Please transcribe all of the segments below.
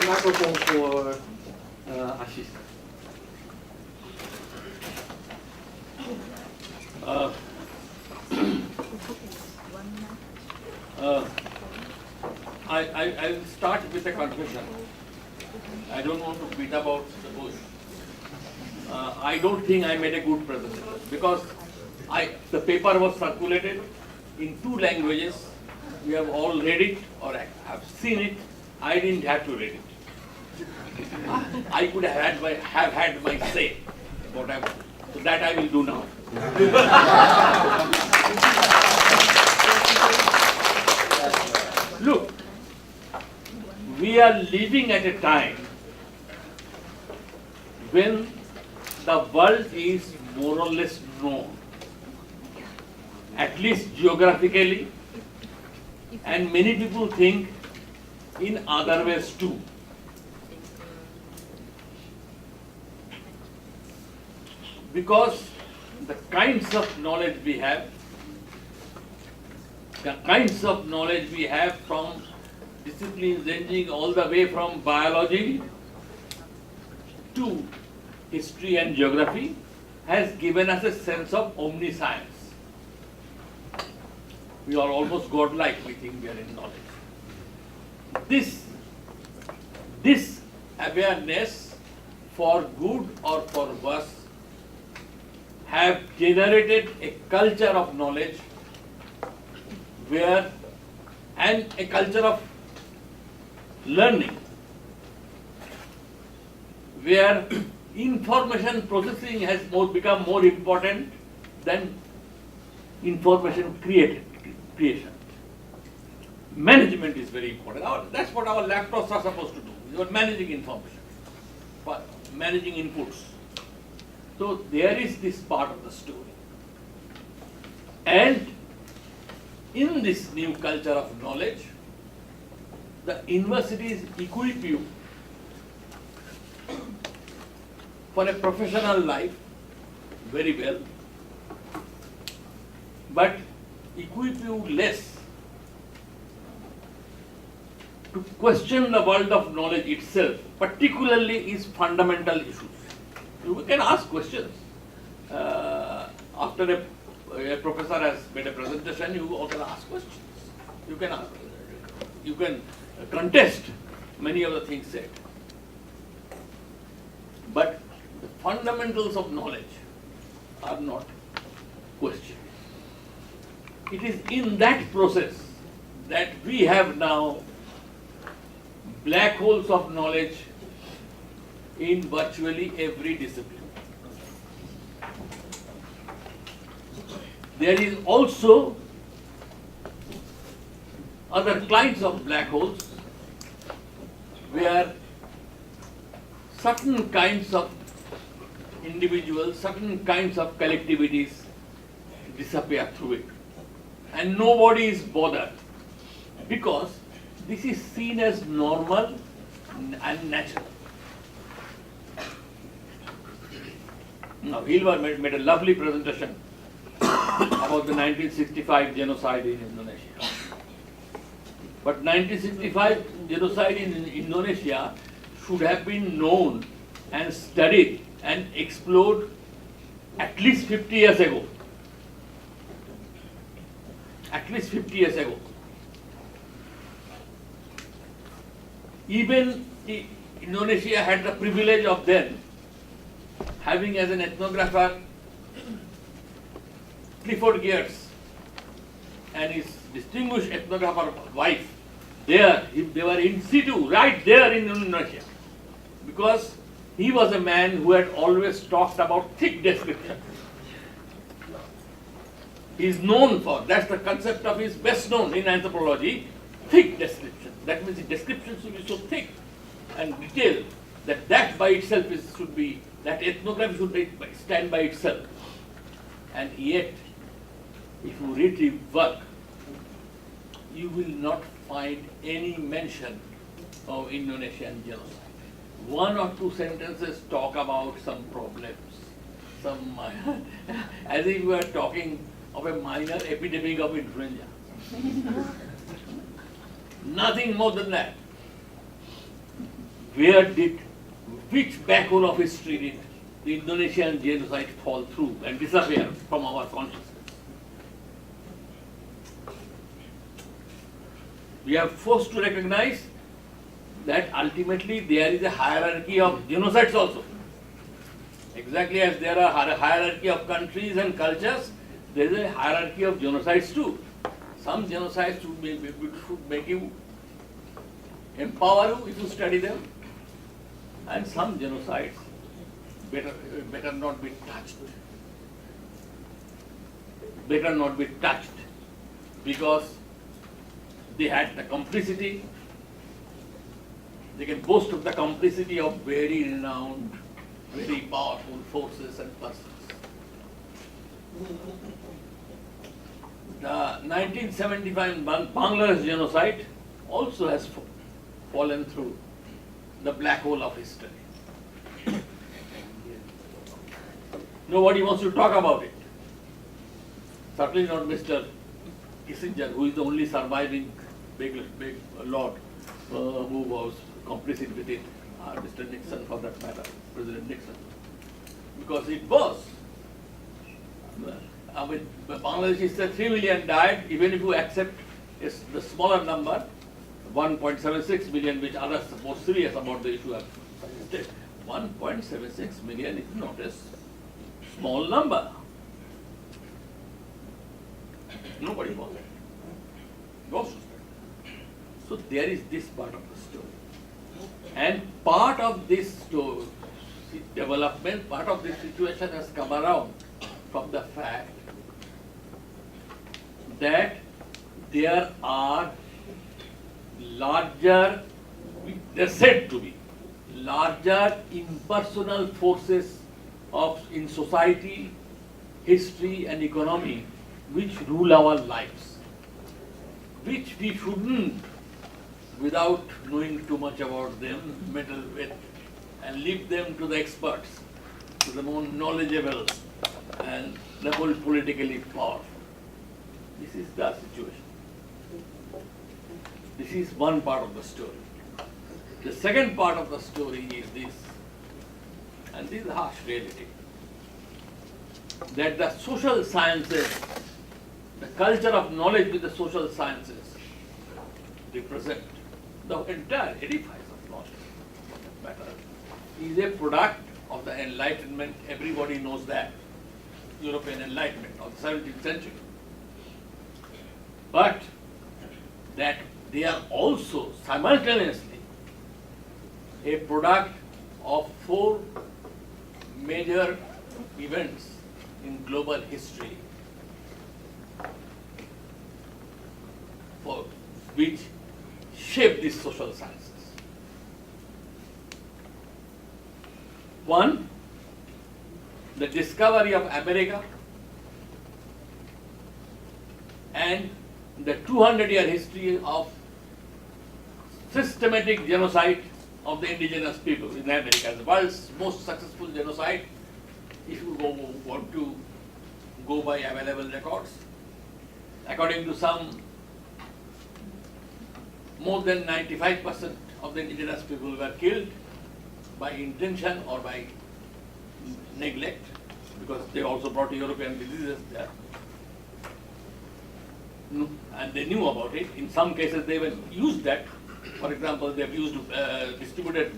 the microphone for Ashis. I will start with a confession. I don't want to beat about the bush. I don't think I made a good presentation because the paper was circulated in 2 languages. We have all read it or have seen it. I didn't have to read it. I could have had my say. Whatever. So that I will do now. Look, we are living at a time when the world is more or less known, at least geographically, and many people think in other ways too. Because the kinds of knowledge we have, from disciplines ranging all the way from biology to history and geography, has given us a sense of omniscience. We are almost godlike, we think we are in knowledge. This awareness, for good or for worse, have generated a culture of knowledge and a culture of learning where information processing has become more important than information creation. Management is very important. That's what our laptops are supposed to do. You are managing information, managing inputs. So there is this part of the story. And in this new culture of knowledge, the universities equip you for a professional life very well, but equip you less to question the world of knowledge itself, particularly its fundamental issues. You can ask questions. After a professor has made a presentation, you also ask questions. You can contest many of the things said. But the fundamentals of knowledge are not questioned. It is in that process that we have now black holes of knowledge in virtually every discipline. There is also other kinds of black holes where certain kinds of individuals, certain kinds of collectivities disappear through it. And nobody is bothered because this is seen as normal and natural. Now, Hilbert made a lovely presentation about the 1965 genocide in Indonesia. But 1965 genocide in Indonesia should have been known and studied and explored at least 50 years ago. At least 50 years ago. Even Indonesia had the privilege of then having as an ethnographer Clifford Geertz and his distinguished ethnographer wife. They were in situ, right there in Indonesia, because he was a man who had always talked about thick description. He is known for, that's the concept of his best known in anthropology, thick description. That means the description should be so thick and detailed that by itself that ethnography should stand by itself. And yet, if you read the work, you will not find any mention of Indonesian genocide. 1 or 2 sentences talk about some problems, as if we are talking of a minor epidemic of influenza. Nothing more than that. which black hole of history did the Indonesian genocide fall through and disappear from our consciousness? We are forced to recognize that ultimately there is a hierarchy of genocides also. Exactly as there are a hierarchy of countries and cultures, there is a hierarchy of genocides too. Some genocides should make you, empower you if you study them, and some genocides better not be touched. Better not be touched because they had the complicity. They can boast of the complicity of very renowned, very powerful forces and persons. The 1975 Bangladesh genocide also has fallen through the black hole of history. Nobody wants to talk about it. Certainly not Mr. Kissinger, who is the only surviving big lord who was complicit with it, Mr. Nixon for that matter, President Nixon. Because it was. Bangladesh said 3 million died, even if you accept the smaller number, 1.76 million, which others more serious about the issue have suggested. 1.76 million is not a small number. Nobody wants it. No suspect. So there is this part of the story. And part of this story, development, part of this situation has come around from the fact that there are larger, they're said to be, larger impersonal forces in society, history and economy which rule our lives, which we shouldn't, without knowing too much about them, meddle with and leave them to the experts, to the more knowledgeable and the more politically powerful. This is the situation. This is one part of the story. The second part of the story is this, and this is the harsh reality, that the social sciences, the culture of knowledge with the social sciences represent the entire edifice of knowledge matter is a product of the Enlightenment. Everybody knows that. European Enlightenment of the 17th century. But that they are also simultaneously a product of 4 major events in global history for which shape these social sciences. One, the discovery of America and the 200-year history of systematic genocide of the indigenous people in America, the world's most successful genocide, if you want to go by available records. According to some, more than 95% of the indigenous people were killed by intention or by neglect, because they also brought European diseases there. And they knew about it. In some cases, they even used that. For example, they have used distributed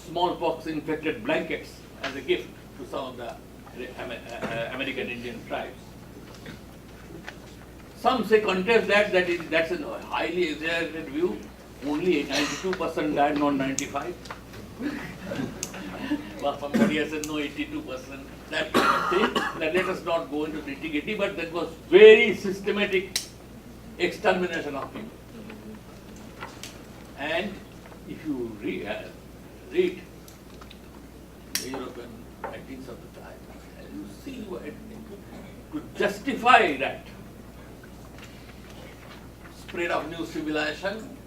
smallpox-infected blankets as a gift to some of the American Indian tribes. Some say contest that's a highly exaggerated view. Only 92% died, not 95%. Well, somebody has said no, 82%. That kind of thing. That let us not go into nitty-gritty, but that was very systematic extermination of people. And if you read the European writings of the time, and you see what to justify that spread of new civilization,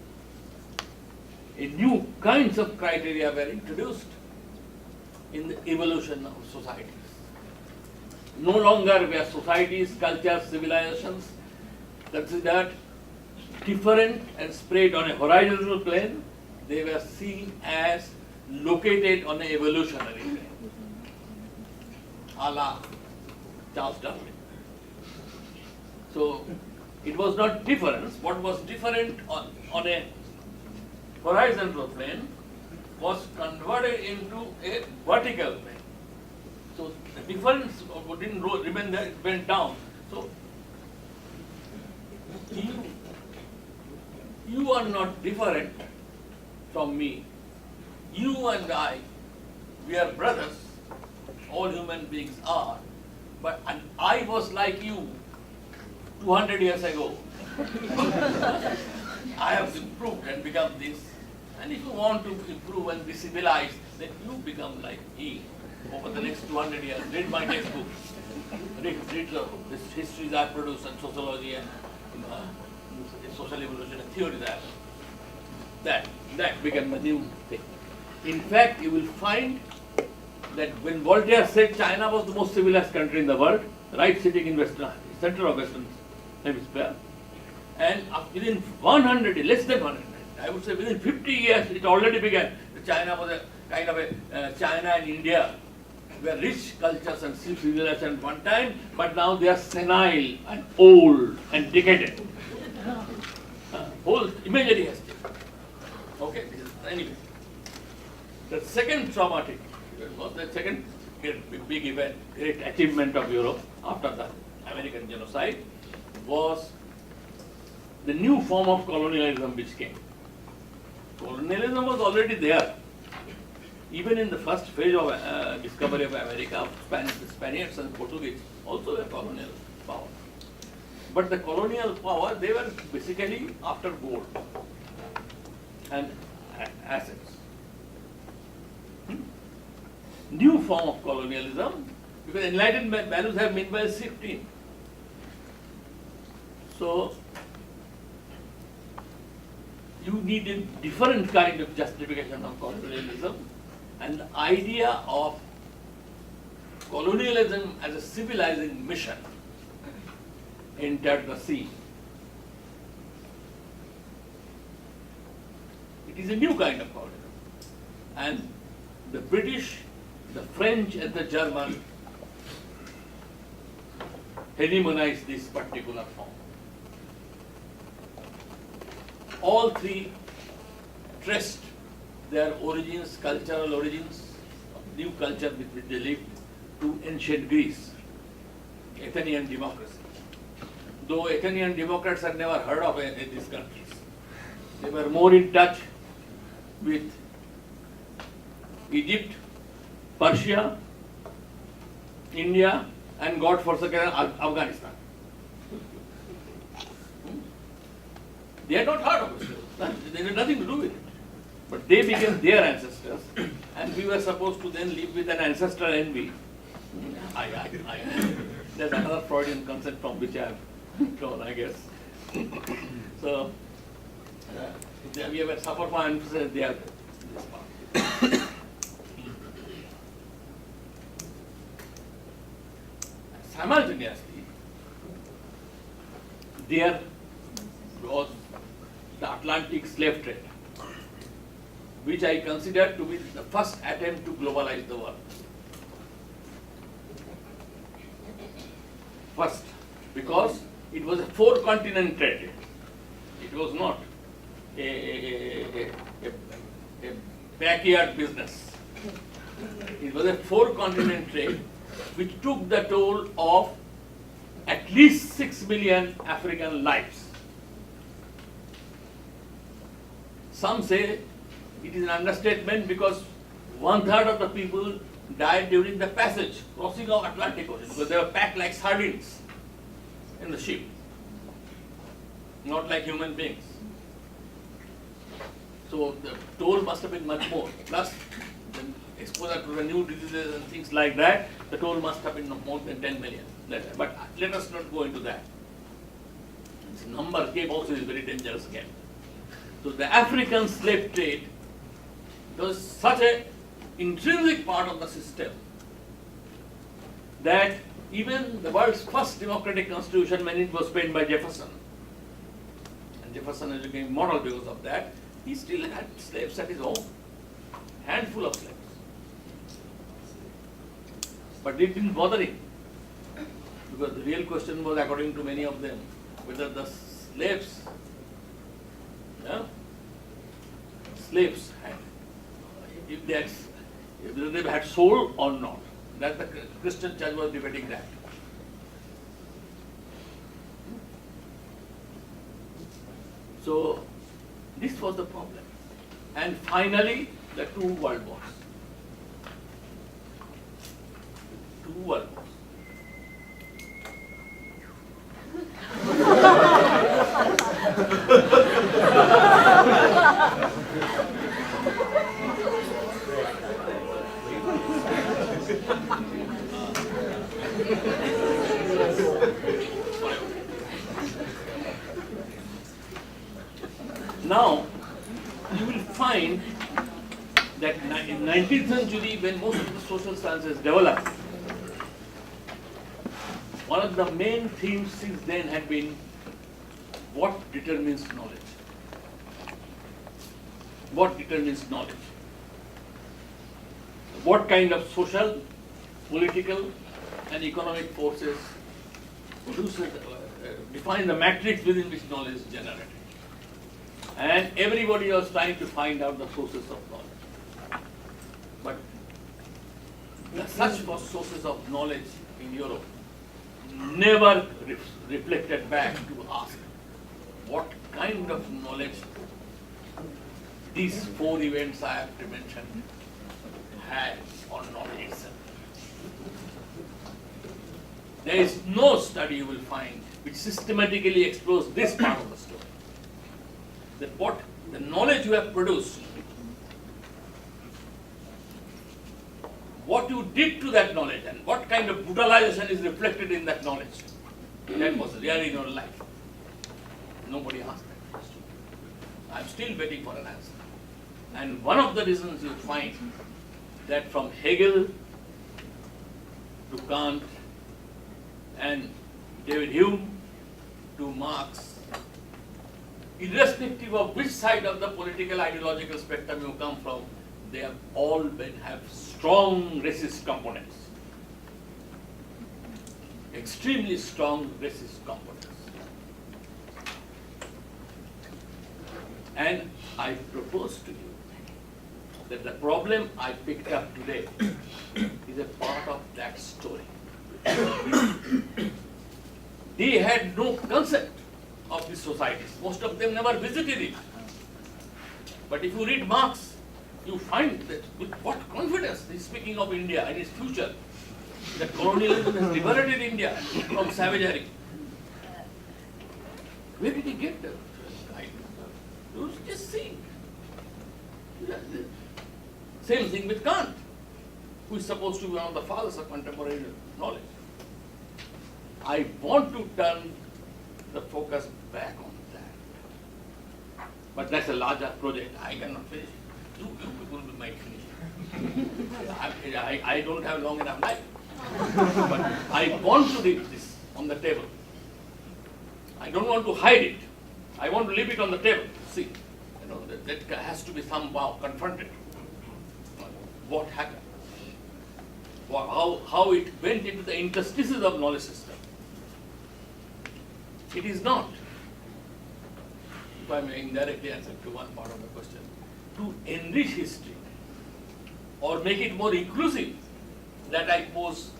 a new kinds of criteria were introduced in the evolution of societies. No longer were societies, cultures, civilizations considered different and spread on a horizontal plane. they were seen as located on an evolutionary way, a la Charles Darwin. So it was not difference. What was different on a horizontal plane was converted into a vertical plane. So the difference didn't remain there, it went down. So you are not different from me. You and I, we are brothers, all human beings are, and I was like you 200 years ago. I have improved and become this. And if you want to improve and be civilized, then you become like me over the next 200 years. Read my textbook. Read the histories I produced and sociology and social evolution and theories I have. That became a new thing. In fact, you will find that when Voltaire said China was the most civilized country in the world, right sitting in center of Western Hemisphere, and within 100, less than 100, I would say within 50 years, it already began. China was a kind of China and India were rich cultures and civilization at one time, but now they are senile and old and decadent. Whole imagery has changed. Okay, anyway. The second traumatic, the second big event, great achievement of Europe after the American genocide was the new form of colonialism which came. Colonialism was already there. Even in the first phase of discovery of America, the Spaniards and Portuguese also were colonial power. But the colonial power, they were basically after gold and assets. New form of colonialism, because enlightenment values have meanwhile shifted. So, you need a different kind of justification of colonialism, and the idea of colonialism as a civilizing mission entered the scene. It is a new kind of colonialism. And the British, the French and the German hegemonized this particular form. All three traced their origins, cultural origins, new culture with which they lived, to ancient Greece, Athenian democracy. Though Athenian democrats had never heard of these countries, they were more in touch with Egypt, Persia, India, and God forsaken Afghanistan. They had not heard of it. They had nothing to do with it. But they became their ancestors, and we were supposed to then live with an ancestral envy. There's another Freudian concept from which I have drawn, I guess. So, we have suffered from ancestors, they have this part. Simultaneously, there was the Atlantic slave trade, which I consider to be the first attempt to globalize the world. First, because it was a four-continent trade. It was not a backyard business. It was a four-continent trade which took the toll of at least 6 million African lives. Some say it is an understatement because 1/3 of the people died during the passage, crossing of Atlantic Ocean, because they were packed like sardines in the ship, not like human beings. So the toll must have been much more. Plus, the exposure to the new diseases and things like that, the toll must have been more than 10 million. But let us not go into that. This number game also is a very dangerous game. So the African slave trade was such an intrinsic part of the system that even the world's first democratic constitution, when it was penned by Jefferson, and Jefferson became immortal because of that, He still had slaves at his home, handful of slaves. But it didn't bother him, because the real question was, according to many of them, whether the slaves, had, whether they had soul or not. That the Christian church was debating that. So this was the problem. And finally, the two world wars. Two world wars. Now, you will find that in 19th century, when most of the social sciences developed, one of the main themes since then had been what determines knowledge. What determines knowledge? What kind of social, political, and economic forces define the matrix within which knowledge is generated? And everybody was trying to find out the sources of knowledge. But the search for sources of knowledge in Europe never reflected back to ask what kind of knowledge these four events I have mentioned had or not itself. There is no study you will find which systematically explores this part of the story. That what the knowledge you have produced, what you did to that knowledge, and what kind of brutalization is reflected in that knowledge. That was really in your life. Nobody asked that question. I'm still waiting for an answer. And one of the reasons you find that from Hegel to Kant and David Hume to Marx, irrespective of which side of the political ideological spectrum you come from, they have all have strong racist components. Extremely strong racist components. And I propose to you that the problem I picked up today is a part of that story. They had no concept of these societies. Most of them never visited it. But if you read Marx, you find that with what confidence he is speaking of India and its future, that colonialism has liberated India from savagery. Where did he get that? You just see. Same thing with Kant, who is supposed to be one of the fathers of contemporary knowledge. I want to turn the focus back on that. But that's a larger project. I cannot finish it. You people might finish it. I don't have long enough life. But I want to leave this on the table. I don't want to hide it. I want to leave it on the table. See, that has to be somehow confronted. What happened? How it went into the interstices of knowledge system. It is not, if I may indirectly answer to one part of the question, to enrich history or make it more inclusive, that I pose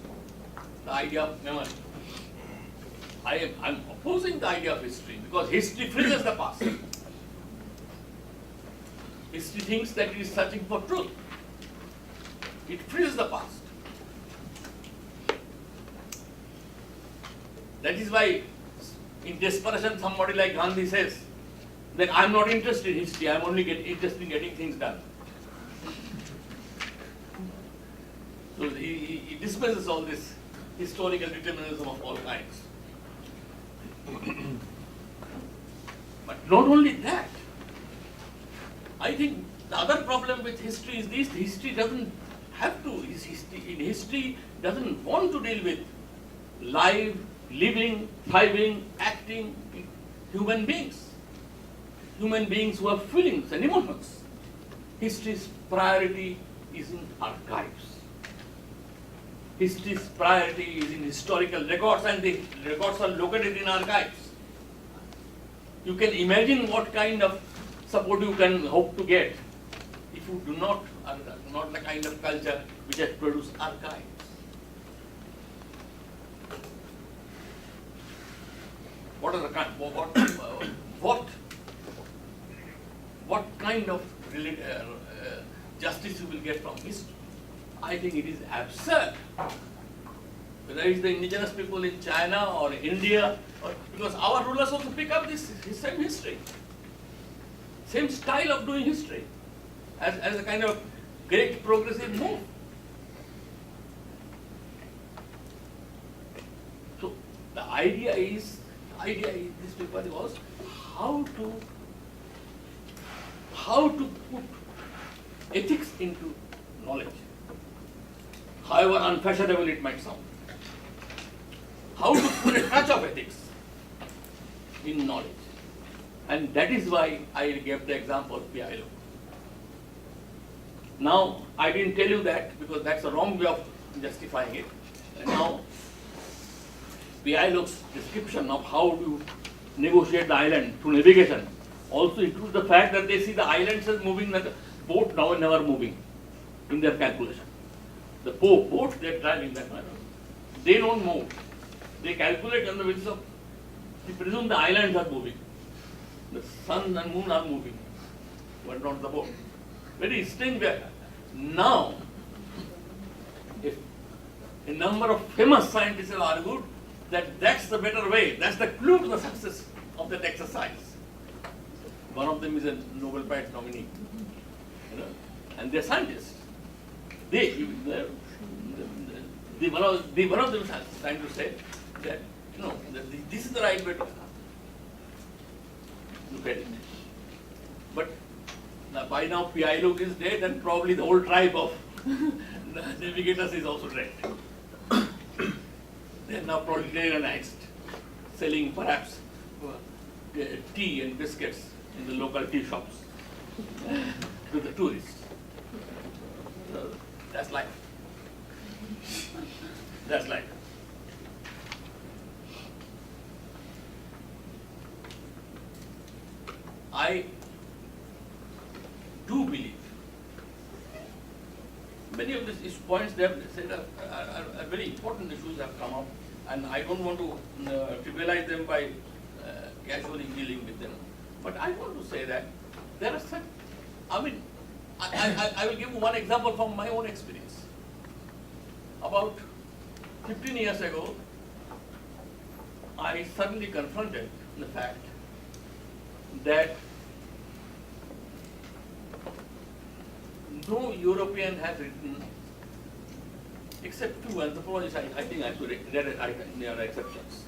the idea of memory. I'm opposing the idea of history because history freezes the past. History thinks that it is searching for truth. It freezes the past. That is why in desperation somebody like Gandhi says that I'm not interested in history, I'm only interested in getting things done. So he dismisses all this historical determinism of all kinds. But not only that, I think the other problem with history is this: history doesn't have to, history doesn't want to deal with live, living, thriving, acting human beings. human beings who have feelings and emotions. History's priority is in archives. History's priority is in historical records, and the records are located in archives. You can imagine what kind of support you can hope to get if you do not the kind of culture which has produced archives. What are the what kind of justice you will get from history? I think it is absurd. Whether it's the indigenous people in China or India, because our rulers also pick up this same history, same style of doing history, as a kind of great progressive move. So the idea is this paper was how to put ethics into knowledge, however unfashionable it might sound. How to put a touch of ethics in knowledge. And that is why I gave the example of PILO. Now, I didn't tell you that because that's a wrong way of justifying it. And now, PILO's description of how to negotiate the island through navigation also includes the fact that they see the islands as moving, that the boat now never moving in their calculation. The boat they're driving that manner, they don't move. They calculate on the basis of, they presume the islands are moving. The sun and moon are moving, but not the boat. Very strange way. Now, if a number of famous scientists have argued that that's the better way, that's the clue to the success of that exercise. One of them is a Nobel Prize nominee, and they're scientists. One of them is trying to say that this is the right way to look at it. But by now PILO is dead, and probably the whole tribe of navigators is also dead. They are now proletarianized, selling perhaps tea and biscuits in the local tea shops to the tourists. So that's life. That's life. I do believe many of these points they have said are very important issues have come up, and I don't want to trivialize them by casually dealing with them. But I want to say that there are some, I will give you one example from my own experience. About 15 years ago, I suddenly confronted the fact that no European has written, except two anthropologists, I think there are exceptions,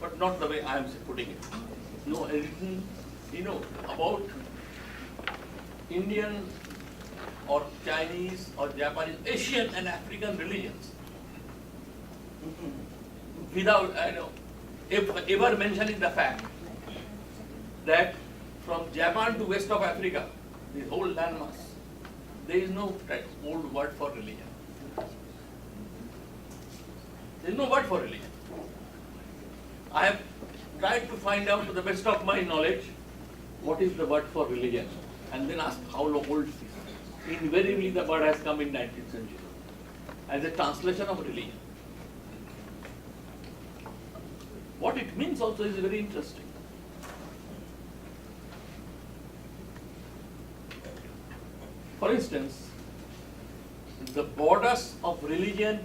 but not the way I am putting it. No written, about Indian or Chinese or Japanese, Asian and African religions, without ever mentioning the fact that from Japan to west of Africa, this whole landmass, there is no old word for religion. There is no word for religion. I have tried to find out, to the best of my knowledge, what is the word for religion, and then ask how old it is. Invariably, the word has come in 19th century as a translation of religion. What it means also is very interesting. For instance, the borders of religion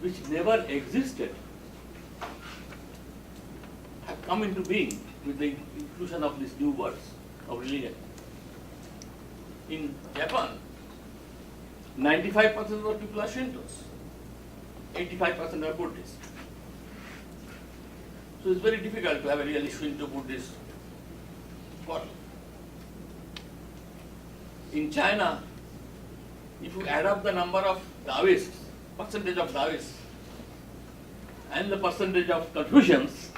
which never existed have come into being with the inclusion of these new words of religion. In Japan, 95% of the people are Shintos, 85% are Buddhists. So it's very difficult to have a really Shinto-Buddhist quarrel. In China, if you add up the number of Taoists, percentage of Taoists, and the percentage of Confucians,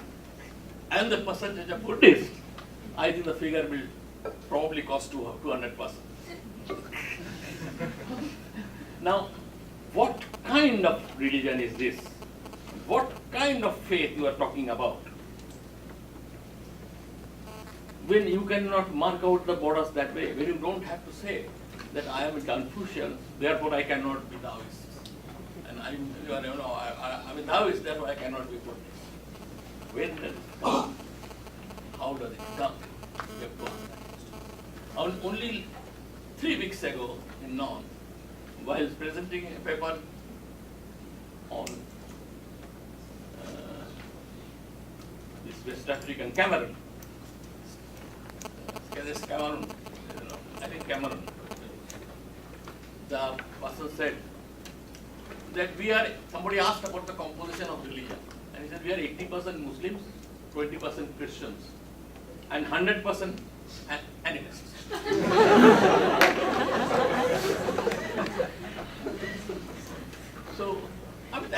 and the percentage of Buddhists, I think the figure will probably cost 200%. Now, what kind of religion is this? What kind of faith you are talking about? When you cannot mark out the borders that way, when you don't have to say that I am a Confucian, therefore I cannot be Taoist. And I'm a Taoist, therefore I cannot be Buddhist. When does it come? How does it come? You have to understand. Only 3 weeks ago in North, while presenting a paper on this West African Cameroon, I think Cameroon, the person said that somebody asked about the composition of religion, and he said we are 80% Muslims, 20% Christians, and 100% animists. So, I mean,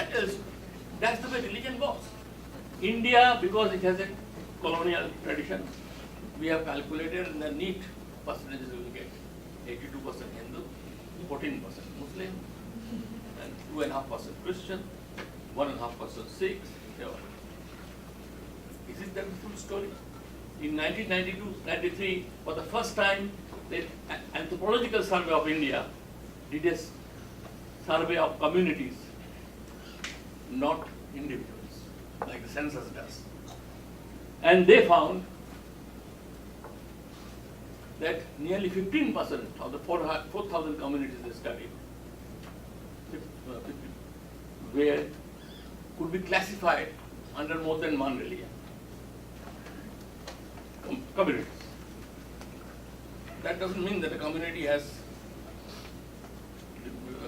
that's the way religion goes. India, because it has a colonial tradition, we have calculated in the neat percentages we will get 82% Hindu, 14% Muslim, and 2.5% Christian, 1.5% Sikhs. Is it the full story? In 1992-93, for the first time, the Anthropological Survey of India did a survey of communities, not individuals, like the census does. And they found that nearly 15% of the 4,000 communities they studied could be classified under more than one religion. Communities. That doesn't mean that a community has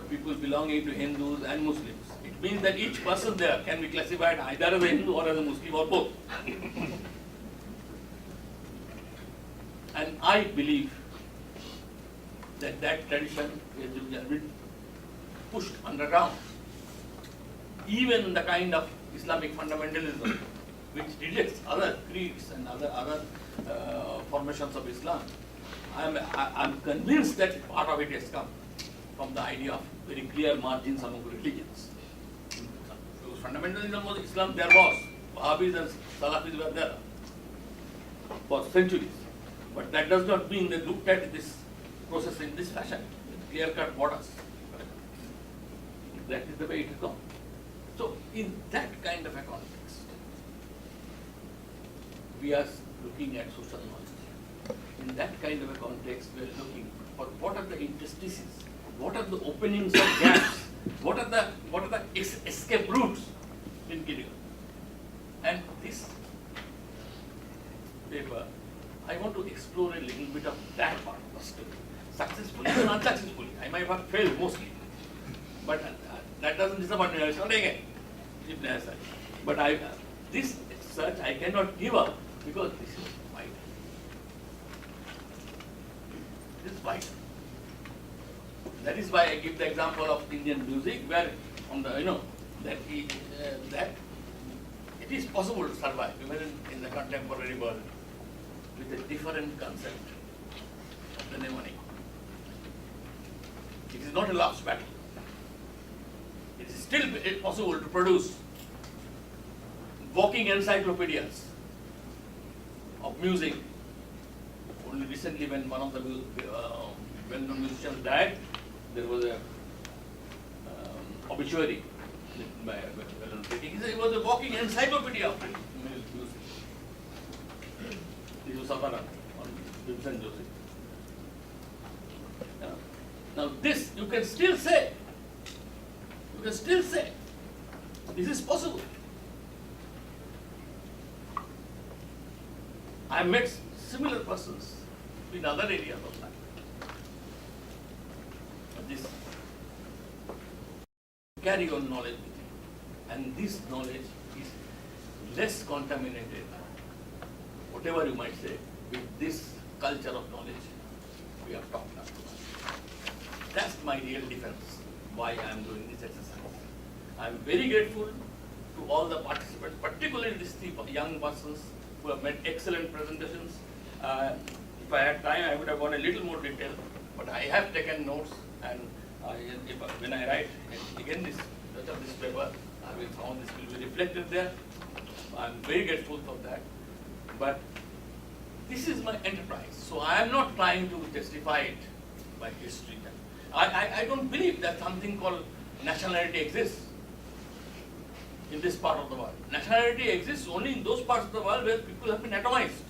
people belonging to Hindus and Muslims. It means that each person there can be classified either as a Hindu or as a Muslim or both. And I believe that tradition has been pushed underground. Even the kind of Islamic fundamentalism which rejects other creeds and other formations of Islam, I'm convinced that part of it has come from the idea of very clear margins among religions. Because fundamentalism of Islam there was. Wahhabis and Salafis were there for centuries. But that does not mean they looked at this process in this fashion, with clear-cut borders. That is the way it has gone. So, in that kind of a context, we are looking at social knowledge. In that kind of a context, we are looking for what are the interstices, what are the openings of gaps, what are the escape routes in Gideon. And this paper, I want to explore a little bit of that part first, successfully and unsuccessfully. I might have failed mostly, but that doesn't disappoint me. I will start again, if necessary. But this search I cannot give up because this is vital. This is vital. That is why I give the example of Indian music, where on the that it is possible to survive even in the contemporary world with a different concept of the mnemonic. It is not a lost battle. It is still possible to produce walking encyclopedias of music. Only recently, when one of the well-known musicians died, there was a obituary by a well-known critic. He said it was a walking encyclopedia of music. This was Savaran on Vincent Joseph. Now this you can still say. You can still say this is possible. I met similar persons in other areas of life. This carry on knowledge with you, and this knowledge is less contaminated, whatever you might say, with this culture of knowledge we have talked about. That's my real defense, why I am doing this exercise. I am very grateful to all the participants, particularly these three young persons who have made excellent presentations. if I had time, I would have gone a little more detail, but I have taken notes, and when I write again this paper, some of this will be reflected there. I'm very grateful for that. But this is my enterprise, so I am not trying to justify it by history. I don't believe that something called nationality exists in this part of the world. Nationality exists only in those parts of the world where people have been atomized.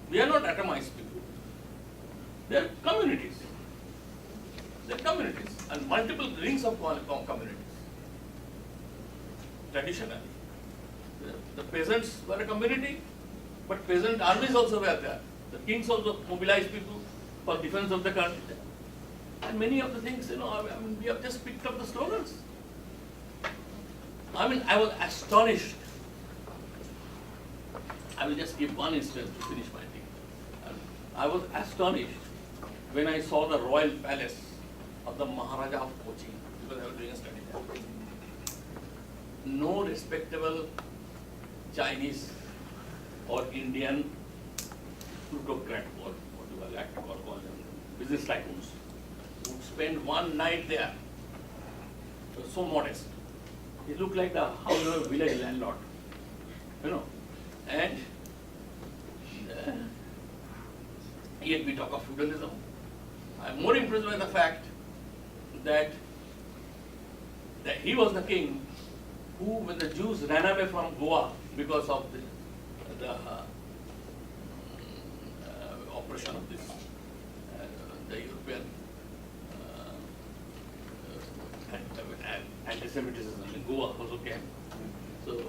We are not atomized people. They are communities. They are communities and multiple rings of communities. Traditionally, the peasants were a community, but peasant armies also were there. The kings also mobilized people for defense of the country. And many of the things, we have just picked up the slogans. I was astonished. I will just give one instance to finish my thing. I was astonished when I saw the royal palace of the Maharaja of Cochin, because I was doing a study there. No respectable Chinese or Indian plutocrat, or what you like to call them, business tycoons, would spend one night there. It was so modest. He looked like the house of a village landlord, and yet we talk of feudalism. I am more impressed by the fact that he was the king who, when the Jews ran away from Goa because of the operation of this, the European anti-Semitism in Goa also came. So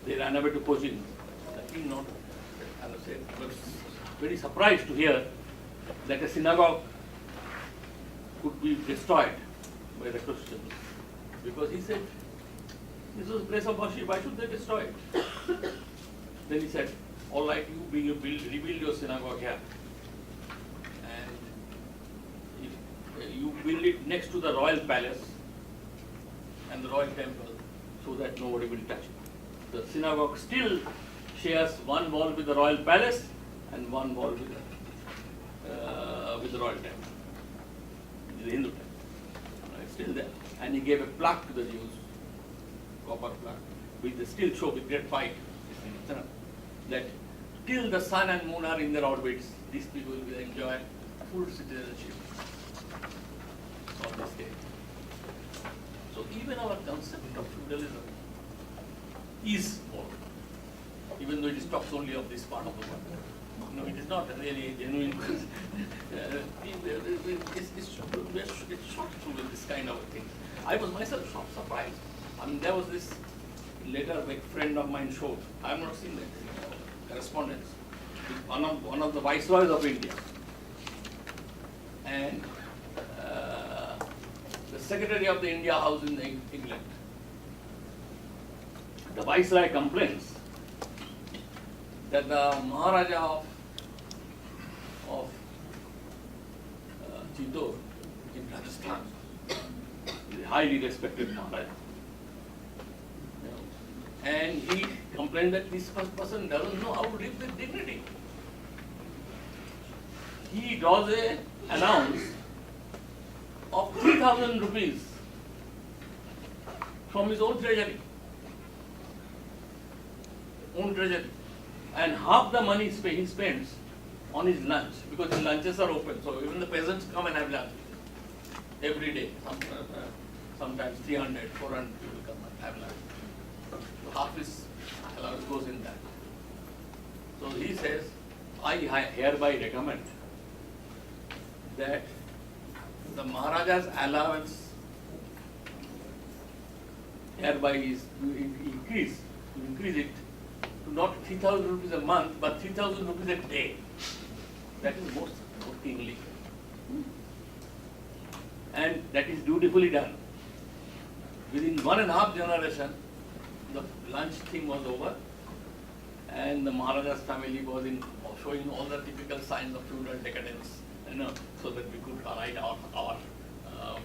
they ran away to Cochin. The king was very surprised to hear that a synagogue could be destroyed by the Christians, because he said, this was a place of worship, why should they destroy it? Then he said, all right, you rebuild your synagogue here, and you build it next to the royal palace and the royal temple, so that nobody will touch it. The synagogue still shares one wall with the royal palace and one wall with the royal temple, the Hindu temple. It's still there. And he gave a plaque to the Jews, copper plaque, which they still show with great pride, that till the sun and moon are in their orbits, these people will enjoy full citizenship on this day. So even our concept of feudalism is more, even though it talks only of this part of the world. No, it is not really genuine. It's shot through with this kind of thing. I was myself surprised. There was this letter a friend of mine showed. I have not seen that correspondence with one of the viceroys of India, and the secretary of the India House in England. The viceroy complains that the Maharaja of Chittor in Rajasthan is a highly respected Maharaja. And he complained that this person doesn't know how to live with dignity. He does an allowance of 3,000 rupees from his own treasury. And half the money he spends on his lunch, because his lunches are open, so even the peasants come and have lunch every day. Sometimes 300, 400 people come and have lunch. So half his allowance goes in that. So he says, I hereby recommend that the Maharaja's allowance hereby is increase it to not 3,000 rupees a month, but 3,000 rupees a day. That is more kingly. And that is dutifully done. Within 1.5 generations, the lunch thing was over, and the Maharaja's family was showing all the typical signs of feudal decadence, so that we could write our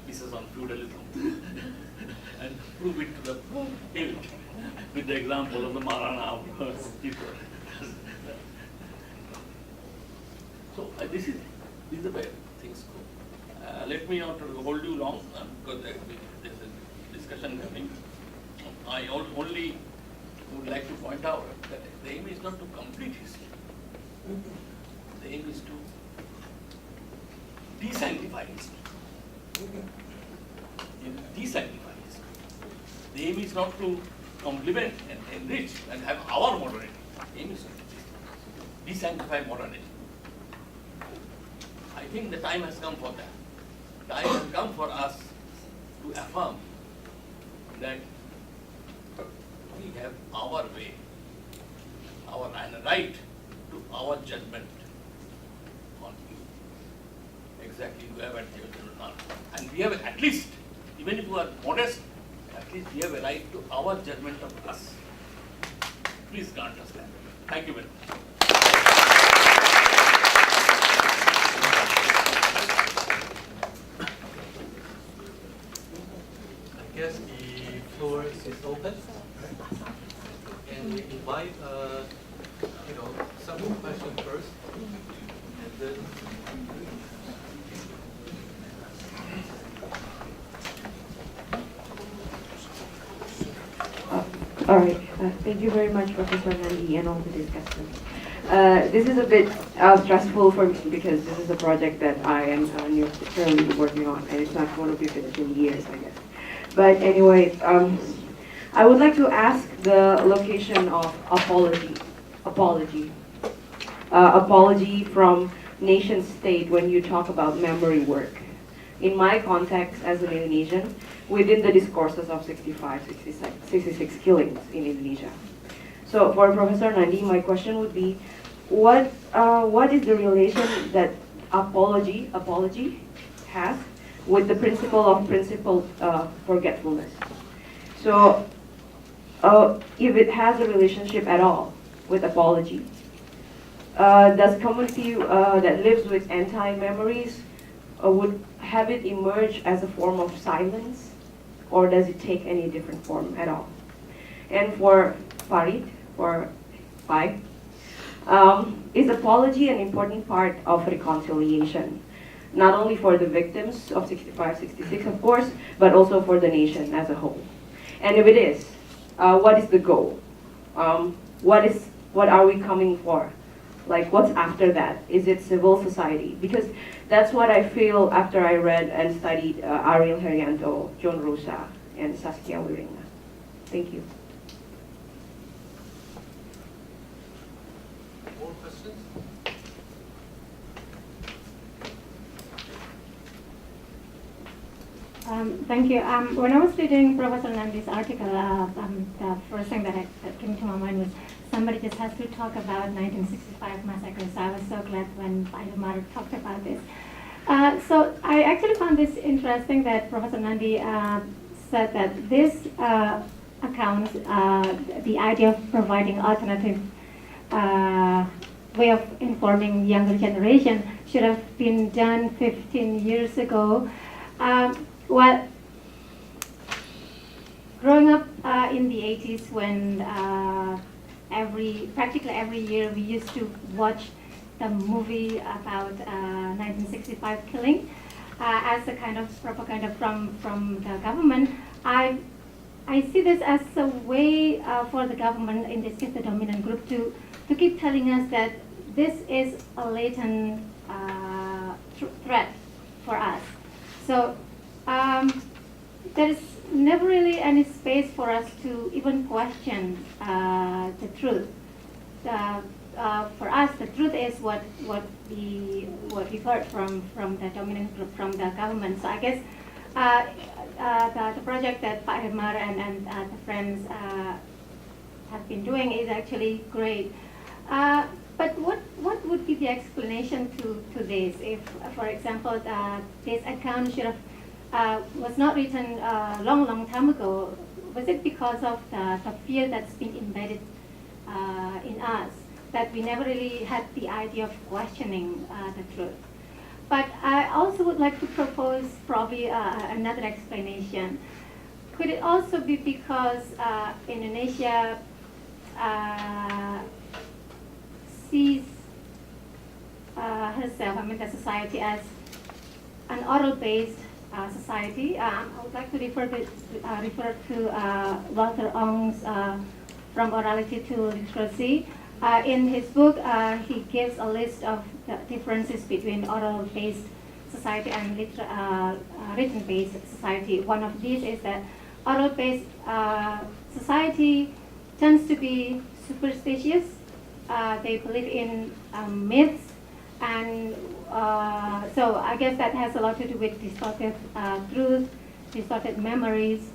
pieces on feudalism and prove it to the hilt with the example of the Maharana of Chittor. This is the way things go. Let me not hold you long because there's a discussion happening. I only would like to point out that the aim is not to complete history. The aim is to de-sanctify history. De-sanctify history. The aim is not to complement and enrich and have our modernity. The aim is to de-sanctify modernity. I think the time has come for that. Time has come for us to affirm that we have our way, our right to our judgment on you. Exactly, you have at your children. And we have at least, even if you are modest, at least we have a right to our judgment of us. Please grant us that. Thank you very much. I guess the floor is open, and we invite some questions first, and then. All right. Thank you very much, Professor Nandy, and all the discussants. This is a bit stressful for me because this is a project that I am currently working on, and it's not going to be finished in years, I guess. But anyway, I would like to ask the location of apology. Apology from nation state when you talk about memory work. In my context as an Indonesian, within the discourses of 65, 66 killings in Indonesia. So for Professor Nandy, my question would be, what is the relation that apology has with the principle of forgetfulness? So if it has a relationship at all with apology, does community that lives with anti-memories would have it emerge as a form of silence, or does it take any different form at all? And for Farid, is apology an important part of reconciliation, not only for the victims of 65, 66, of course, but also for the nation as a whole? And if it is, what is the goal? What are we coming for? Like, what's after that? Is it civil society? Because that's what I feel after I read and studied Ariel Herianto, John Rosa, and Saskia Wiringa. Thank you. More questions? Thank you. When I was reading Professor Nandy's article, the first thing that came to my mind was somebody just has to talk about 1965 massacres. So I was so glad when Pak talked about this. So I actually found this interesting that Professor Nandy said that this accounts the idea of providing alternative way of informing younger generation should have been done 15 years ago. Well, growing up in the 80s when practically every year we used to watch the movie about 1965 killing as a kind of propaganda from the government. I see this as a way for the government, in this case the dominant group, to keep telling us that this is a latent threat for us. So there is never really any space for us to even question the truth. For us, the truth is what we heard from the dominant group, from the government. So I guess the project that Pak Hemar and the friends have been doing is actually great. But what would be the explanation to this? If, for example, this account should have was not written a long time ago, was it because of the fear that's been embedded in us, that we never really had the idea of questioning the truth? But I also would like to propose probably another explanation. Could it also be because Indonesia sees herself, I mean the society, as an oral-based society. I would like to refer to Walter Ong's From Orality to Literacy. In his book, he gives a list of the differences between oral-based society and written-based society. One of these is that oral-based society tends to be superstitious. They believe in myths, and so I guess that has a lot to do with distorted truth, distorted memories.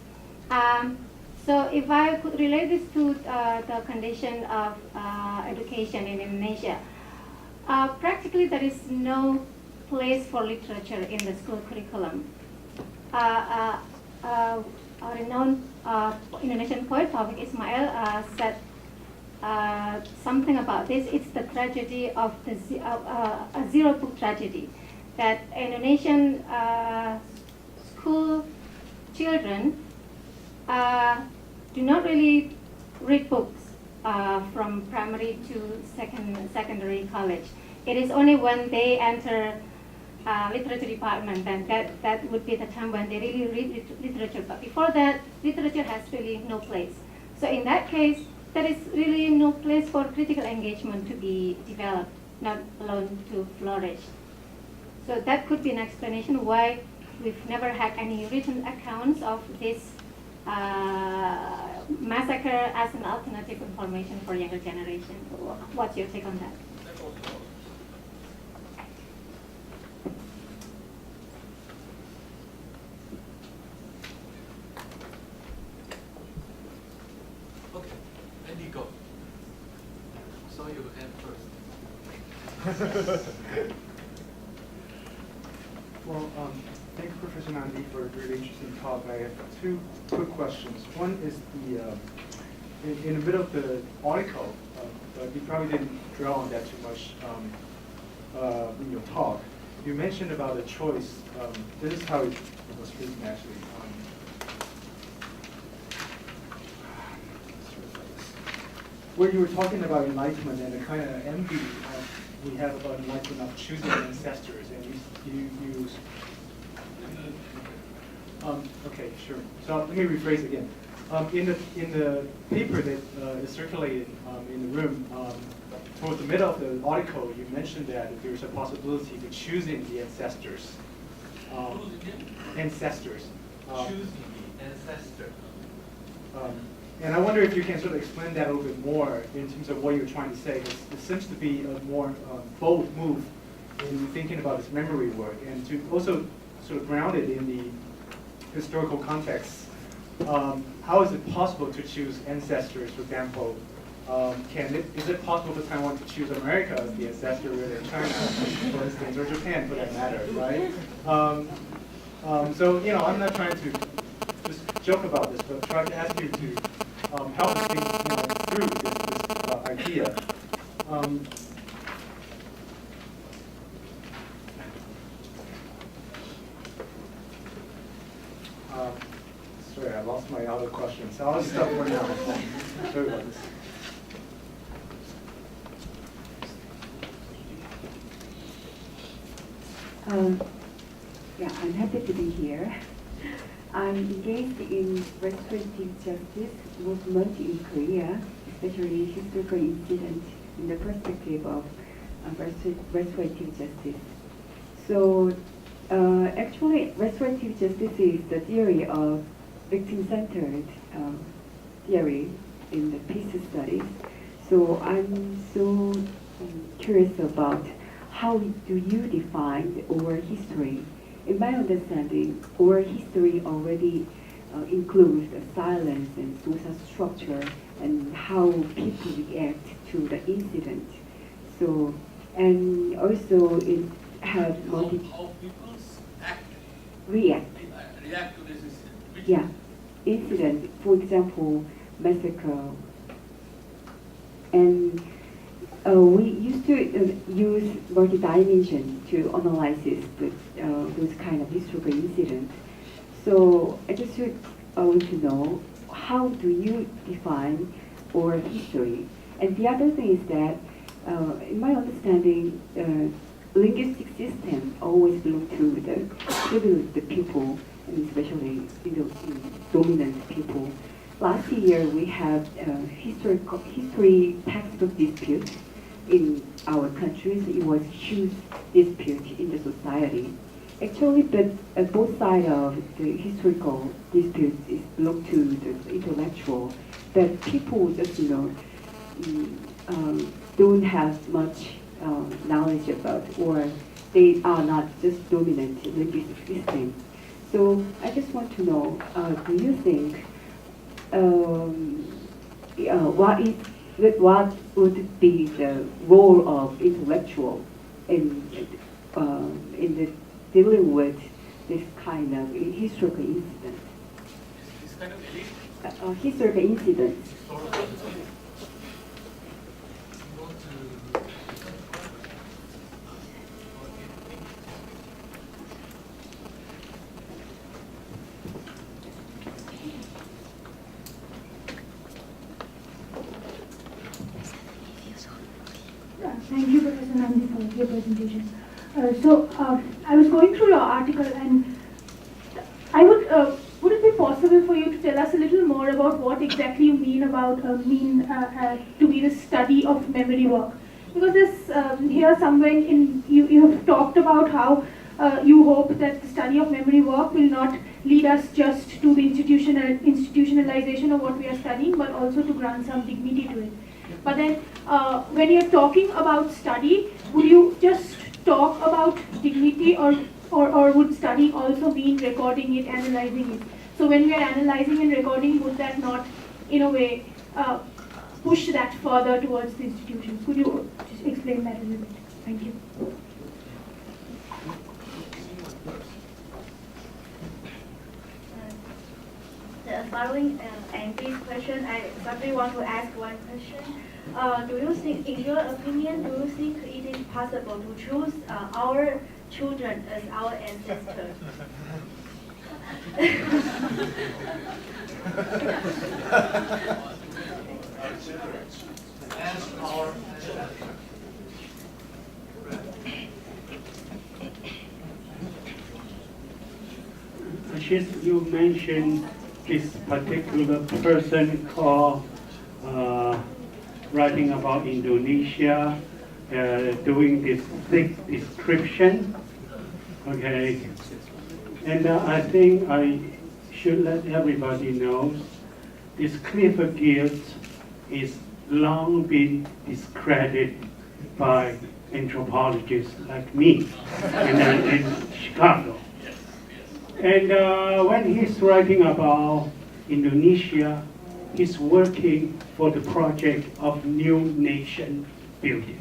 So if I could relate this to the condition of education in Indonesia, practically there is no place for literature in the school curriculum. A renowned Indonesian poet, Taufik Ismail, said something about this. It's the tragedy of a zero-book tragedy, that Indonesian school children do not really read books from primary to secondary college. It is only when they enter literature department, then that would be the time when they really read literature. But before that, literature has really no place. So in that case, there is really no place for critical engagement to be developed, not alone to flourish. So that could be an explanation why we've never had any written accounts of this massacre as an alternative information for younger generation. What's your take on that? Okay, Andy, go. So you end first. Well, thank you, Professor Nandi, for a very interesting talk. I have two quick questions. One is in the middle of the article, but you probably didn't dwell on that too much in your talk. You mentioned about a choice. This is how it was written, actually. Where you were talking about enlightenment and the kind of envy we have about enlightenment of choosing ancestors, and you use. Okay, sure. So let me rephrase again. In the paper that is circulated in the room, towards the middle of the article, you mentioned that there's a possibility to choosing the ancestors. Ancestors. Choosing the ancestor. And I wonder if you can sort of explain that a little bit more in terms of what you're trying to say. It seems to be a more bold move in thinking about this memory work, and to also sort of ground it in the historical context. How is it possible to choose ancestors, for example? Is it possible for Taiwan to choose America as the ancestor rather than China, for instance, or Japan for that matter, right? So, I'm not trying to just joke about this, but try to ask you to help us think through this idea. Sorry, I lost my other question, so I'll stop for now. Sorry about this. Yeah, I'm happy to be here. I'm engaged in restorative justice movement in Korea, especially historical incidents in the perspective of restorative justice. So actually, restorative justice is the theory of victim-centered theory in the peace studies. So I'm so curious about how do you define oral history? In my understanding, oral history already includes the silence and social structure and how people react to the incident. So, and also it has How people react to this incident. Which Yeah, incident, for example, massacre. And we used to use multi-dimension to analyze those kind of historical incidents. So I just want to know, how do you define oral history? And the other thing is that, in my understanding, linguistic system always belong to the privileged people, and especially in dominant people. Last year we had history textbook dispute in our countries. It was huge dispute in the society. Actually, but both sides of the historical disputes belong to the intellectual, but people just don't have much knowledge about, or they are not just dominant linguistic system. So I just want to know, do you think what would be the role of intellectual in the dealing with this kind of historical incident? This kind of elite Historical incidents. historical incident. You want to Thank you, Professor Nandi, for your presentation. I was going through your article, and I would it be possible for you to tell us a little more about what exactly you mean about to be the study of memory work? Because this here somewhere you have talked about how you hope that the study of memory work will not lead us just to the institutionalization of what we are studying, but also to grant some dignity to it. But then when you're talking about study, would you just talk about dignity, or would study also mean recording it, analyzing it? So when we are analyzing and recording, would that not, in a way, push that further towards the institutions? Could you just explain that a little bit? Thank you. Following Angie's question, I simply want to ask one question. Do you think, in your opinion, do you think it is possible to choose our children as our ancestors? as our Ashis, you mentioned this particular person called writing about Indonesia, doing this thick description. Okay, and I think I should let everybody know this Clifford Geertz is long been discredited by anthropologists like me in Chicago. And when he's writing about Indonesia, he's working for the project of new nation building.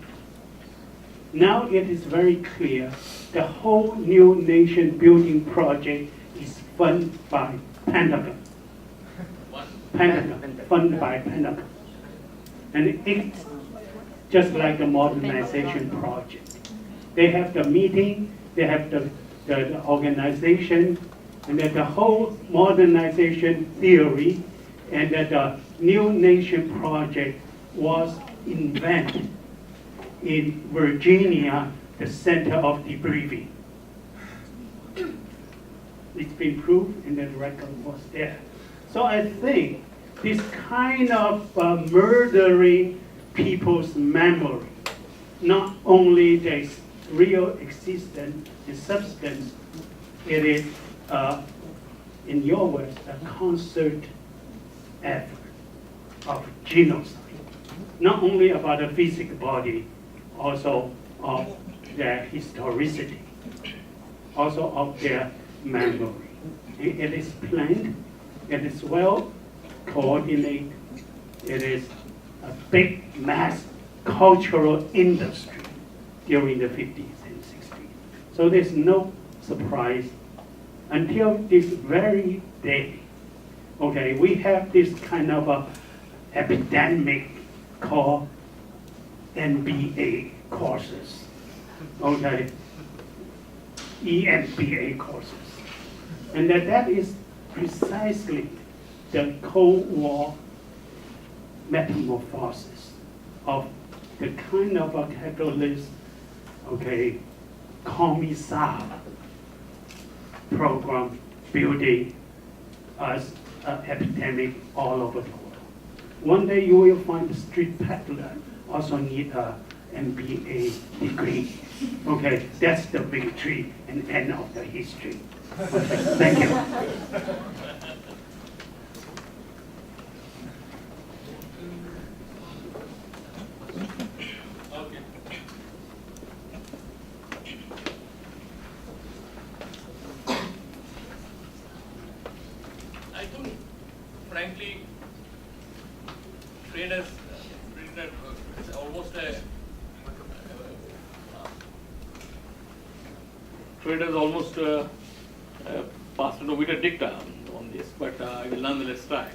Now it is very clear the whole new nation building project is funded by Pentagon. Funded by Pentagon. And it's just like a modernization project. They have the meeting, they have the organization, and that the whole modernization theory, and that the new nation project was invented in Virginia, the center of debriefing. It's been proved, and the record was there. So I think this kind of murdering people's memory, not only their real existence and substance, it is, in your words, a concert effort of genocide. Not only about the physical body, also of their historicity, also of their memory. It is planned, it is well coordinated, it is a big mass cultural industry during the 50s and 60s. So there's no surprise until this very day. Okay, we have this kind of a epidemic called MBA courses. Okay, EMBA courses. And that is precisely the Cold War metamorphosis of the kind of a capitalist, okay, commissar program building as an epidemic all over the world. One day you will find the street peddler also need a MBA degree. Okay, that's the victory and end of the history. Okay, thank you. Okay. I think, frankly, traders, it's almost a traders almost passed an obiter dicta on this, but I will nonetheless try.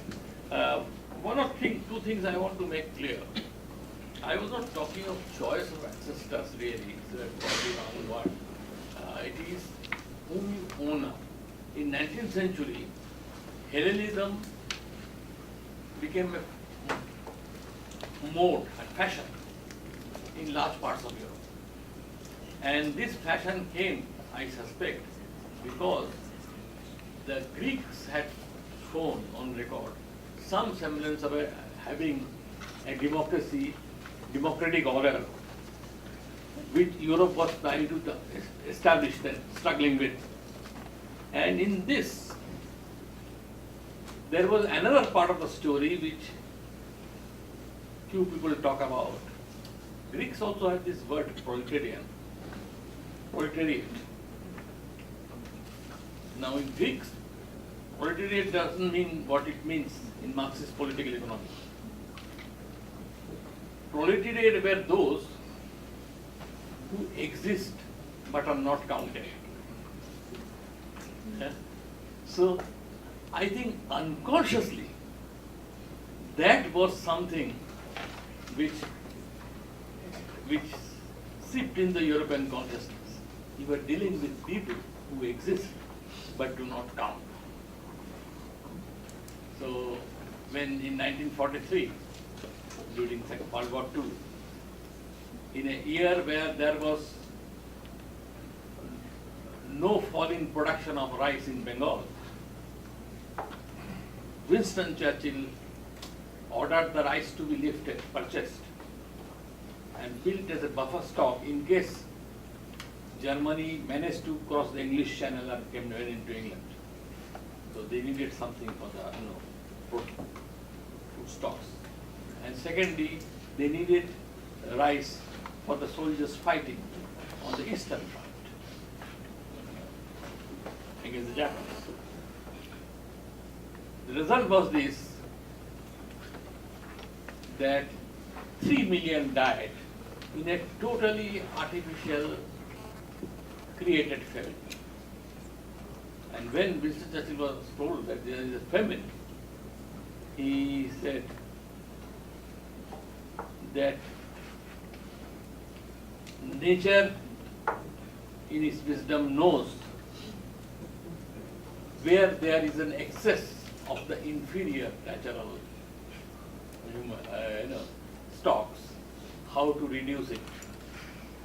Two things I want to make clear. I was not talking of choice of ancestors really, it's a probably wrong word. It is whom you own up. In 19th century, Hellenism became a mode, a fashion in large parts of Europe. And this fashion came, I suspect, because the Greeks had shown on record some semblance of having a democratic order, which Europe was trying to establish and struggling with. And in this, there was another part of the story which few people talk about. Greeks also have this word proletariat. Now in Greeks, proletariat doesn't mean what it means in Marxist political economy. Proletariat were those who exist but are not counted. Yeah? So I think unconsciously that was something which seeped in the European consciousness. You were dealing with people who exist but do not count. So when in 1943, during World War II, in a year where there was no fall in production of rice in Bengal, Winston Churchill ordered the rice to be purchased, and built as a buffer stock in case Germany managed to cross the English Channel and came into England. So they needed something for the food stocks. And secondly, they needed rice for the soldiers fighting on the Eastern Front against the Japanese. The result was this, that 3 million died in a totally artificial created famine. And when Winston Churchill was told that there is a famine, he said that nature in its wisdom knows where there is an excess of the inferior natural stocks, how to reduce it.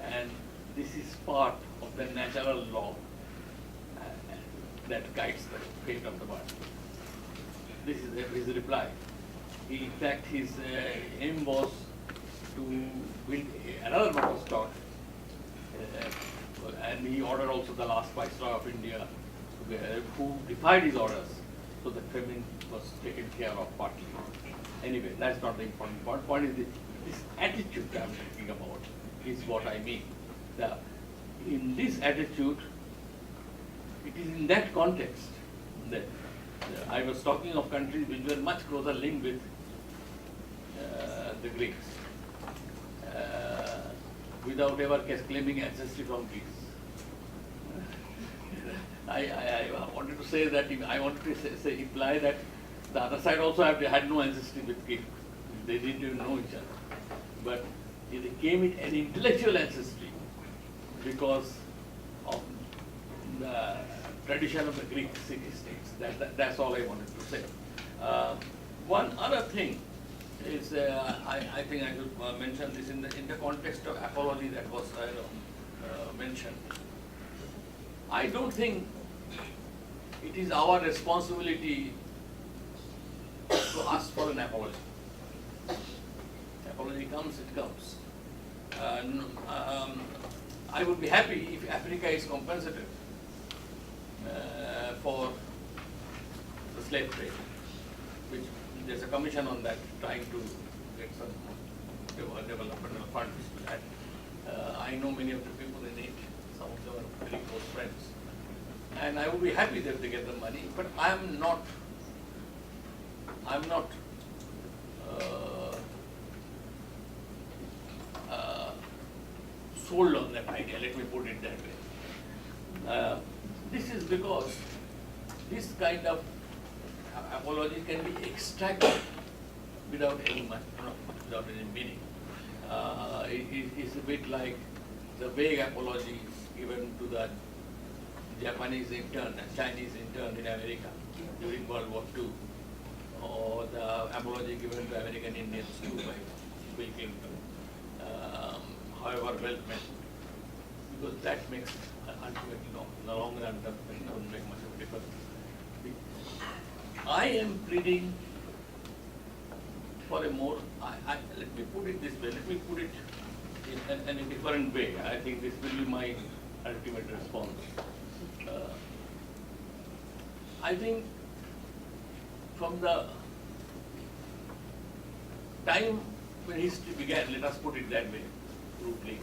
And this is part of the natural law that guides the fate of the world. This is his reply. In fact, his aim was to build another buffer stock, and he ordered also the last Viceroy of India, who defied his orders, so the famine was taken care of partly. Anyway, that's not the important point. Point is this attitude I'm talking about is what I mean. In this attitude, it is in that context that I was talking of countries which were much closer linked with the Greeks, without ever claiming ancestry from Greece. I wanted to say that, I wanted to imply that the other side also had no ancestry with Greeks. They didn't even know each other. But they came with an intellectual ancestry because of the tradition of the Greek city-states. That's all I wanted to say. One other thing is, I think I should mention this in the context of apology that was mentioned. I don't think it is our responsibility to ask for an apology. Apology comes, it comes. I would be happy if Africa is compensated for the slave trade, which there's a commission on that trying to get some developmental funds. I know many of the people in it, some of them are very close friends. And I would be happy that they get the money, but I'm not sold on that idea, let me put it that way. This is because this kind of apology can be extracted without any money, without any meaning. It's a bit like the vague apologies given to the Japanese intern and Chinese intern in America during World War II, or the apology given to American Indians too by Bill Clinton, however well meant, because that makes ultimately in the long run doesn't make much of a difference. I am pleading for a more, let me put it this way, let me put it in a different way. I think this will be my ultimate response. I think from the time when history began, let us put it that way, crudely,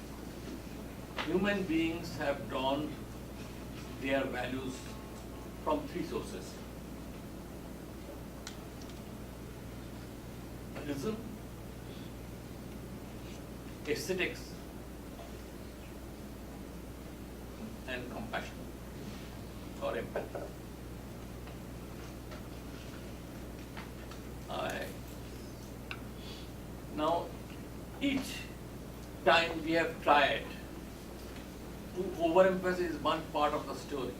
human beings have drawn their values from three sources: reason, aesthetics, and compassion or empathy. Now, each time we have tried to overemphasize one part of the story,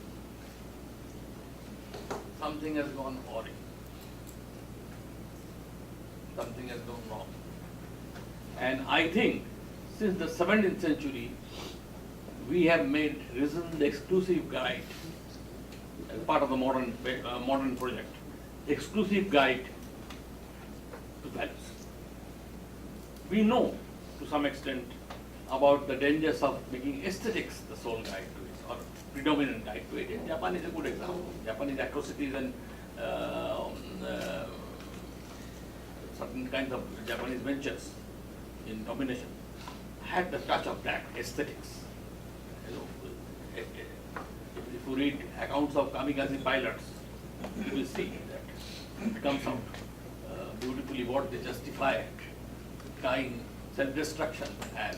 something has gone awry, something has gone wrong. And I think since the 17th century, we have made reason the exclusive guide as part of the modern project, exclusive guide to values. We know to some extent about the dangers of making aesthetics the sole guide to it, or predominant guide to it. And Japan is a good example. Japanese atrocities and certain kinds of Japanese ventures in combination had the touch of that aesthetics. If you read accounts of kamikaze pilots, you will see that it comes out beautifully what they justify tying self-destruction as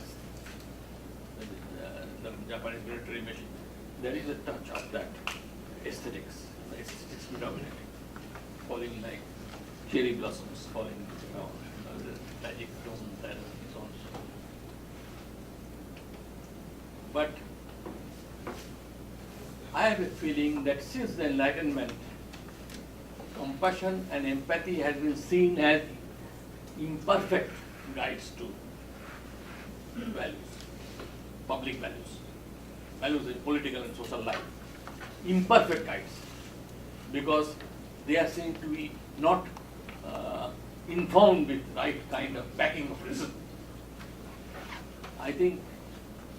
the Japanese military machine. There is a touch of that aesthetics, the aesthetics predominating, falling like cherry blossoms, falling, the tragic tones and so on. But I have a feeling that since the Enlightenment, compassion and empathy has been seen as imperfect guides to values, public values, values in political and social life. Imperfect guides, because they are seen to be not informed with right kind of backing of reason. I think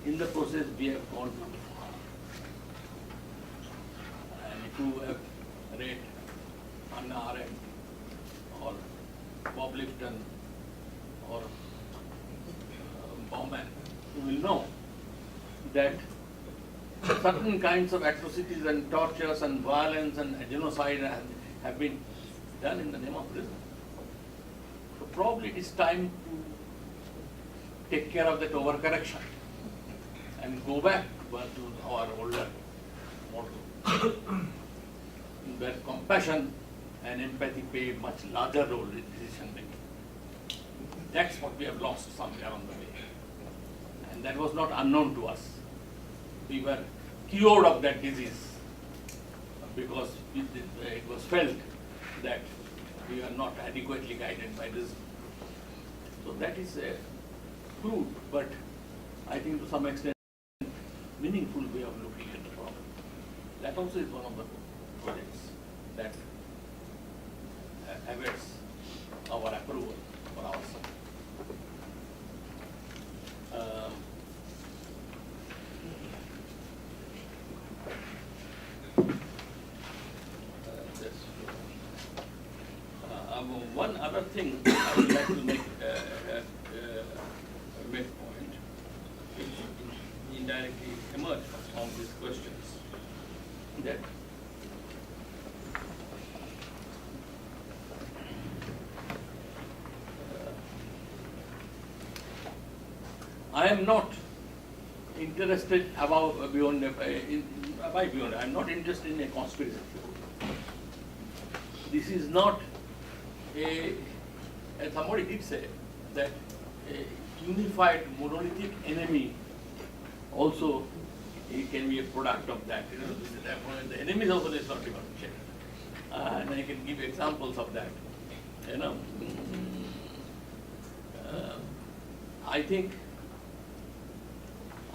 in the process we have gone too far. And if you have read Hannah Arendt or Bob Lifton or Bauman, you will know that certain kinds of atrocities and tortures and violence and genocide have been done in the name of reason. So probably it is time to take care of that overcorrection and go back to our older model, where compassion and empathy play a much larger role in decision making. That's what we have lost somewhere on the way. And that was not unknown to us. We were cured of that disease because it was felt that we are not adequately guided by reason. So that is a crude, but I think to some extent meaningful way of looking at the problem. That also is one of the projects that awaits our approval for our son. One other thing I would like to make point, which indirectly emerged from these questions, that I am not interested beyond. I am not interested in a conspiracy theory. This is not as somebody did say, that a unified monolithic enemy also can be a product of that. The enemies also is not even checked. And I can give examples of that. I think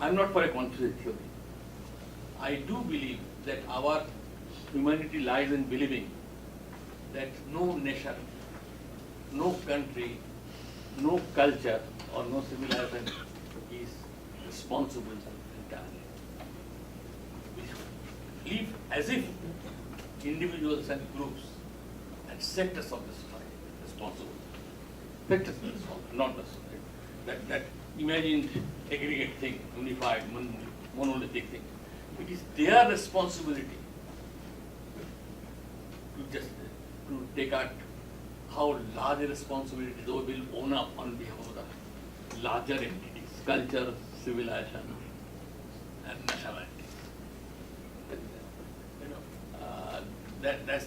I'm not for a conspiracy theory. I do believe that our humanity lies in believing that no nation, no country, no culture, or no civilization is responsible entirely. We live as if individuals and groups and sectors of the society are responsible. Sectors are responsible, not the society. That imagined aggregate thing, unified, monolithic thing. It is their responsibility to take out how large a responsibility they will own up on behalf of the larger entities, culture, civilization, and nationalities.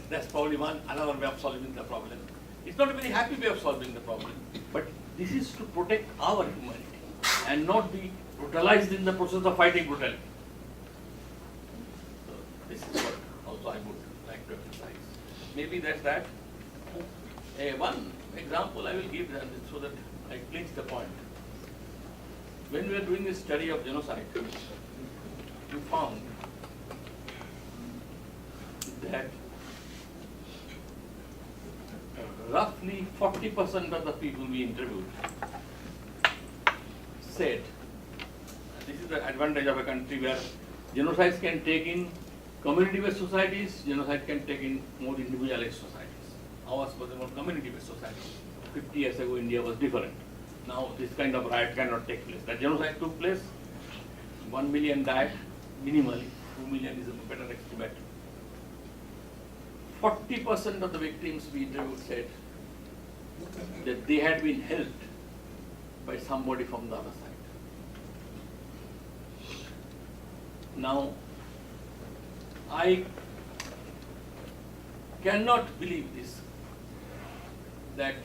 That's probably another way of solving the problem. It's not a very happy way of solving the problem, but this is to protect our humanity and not be brutalized in the process of fighting brutality. So this is what also I would like to emphasize. Maybe that's that. One example I will give so that I clinch the point. When we were doing this study of genocide, we found that roughly 40% of the people we interviewed said, this is the advantage of a country where genocides can take in community-based societies, genocide can take in more individualist societies. Ours was a more community-based society. 50 years ago, India was different. Now, this kind of riot cannot take place. That genocide took place, 1 million died, minimally, 2 million is a better estimate. 40% of the victims we interviewed said that they had been helped by somebody from the other side. Now, I cannot believe this, that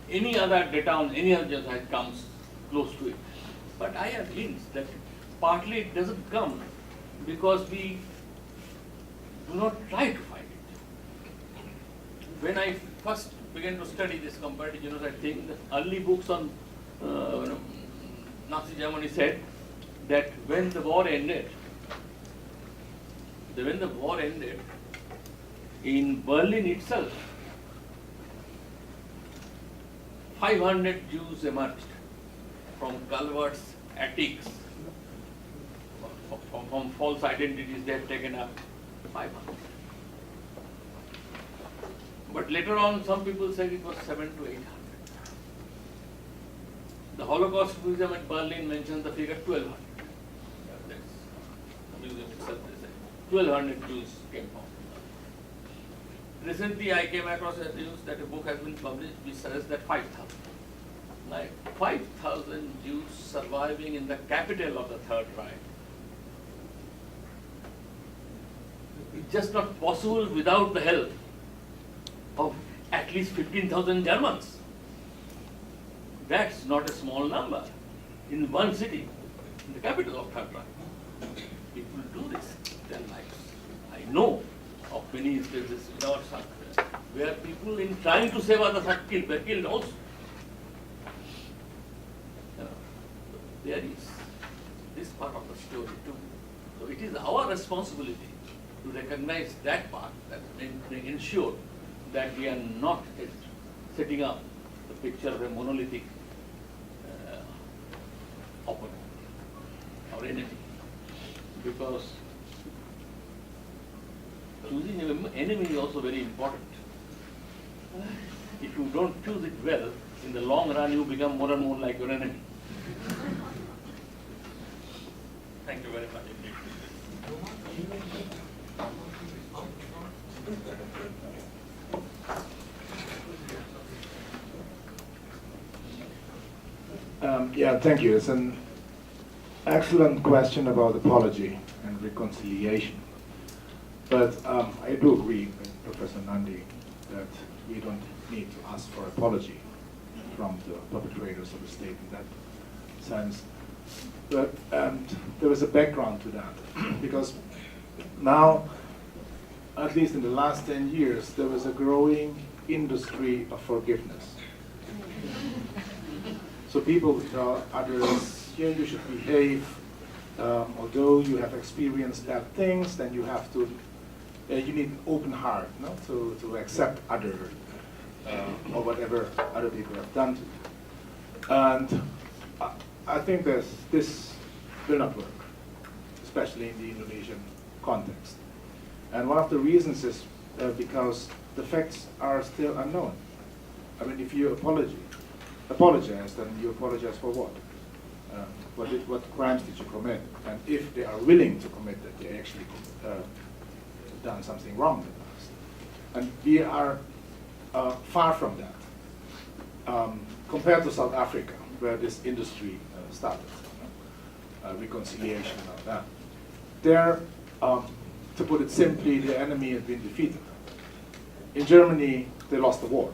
any other data on any other genocide comes close to it. But I have hints that partly it doesn't come because we do not try to find it. When I first began to study this comparative genocide thing, the early books on Nazi Germany said that when the war ended, in Berlin itself, 500 Jews emerged from culverts, attics, from false identities they had taken up, 500. But later on, some people said it was 700 to 800. The Holocaust Museum at Berlin mentions the figure 1200. That's the museum itself, they say. 1200 Jews came from. Recently, I came across a news that a book has been published which says that 5,000. Like 5,000 Jews surviving in the capital of the Third Reich. It's just not possible without the help of at least 15,000 Germans. That's not a small number in one city, in the capital of Third Reich. People do this in their lives. I know of many instances without success, where people in trying to save others are killed, were killed also. There is this part of the story too. So it is our responsibility to recognize that part, that ensure that we are not setting up the picture of a monolithic opponent or enemy. Because choosing an enemy is also very important. If you don't choose it well, in the long run you become more and more like your enemy. Thank you very much. Yeah, thank you. It's an excellent question about apology and reconciliation. But I do agree with Professor Nandy that we don't need to ask for apology from the perpetrators of the state in that sense. But there is a background to that, because now, at least in the last 10 years, there is a growing industry of forgiveness. So people will tell others, yeah, you should behave, although you have experienced bad things, then you have to, you need an open heart, no? to accept other, or whatever other people have done to you. And I think this will not work, especially in the Indonesian context. And one of the reasons is because the facts are still unknown. I mean, if you apologize, then you apologize for what? What crimes did you commit? And if they are willing to commit that, they actually done something wrong in the past. And we are far from that, compared to South Africa, where this industry started, reconciliation and all that. There, to put it simply, the enemy has been defeated. In Germany, they lost the war.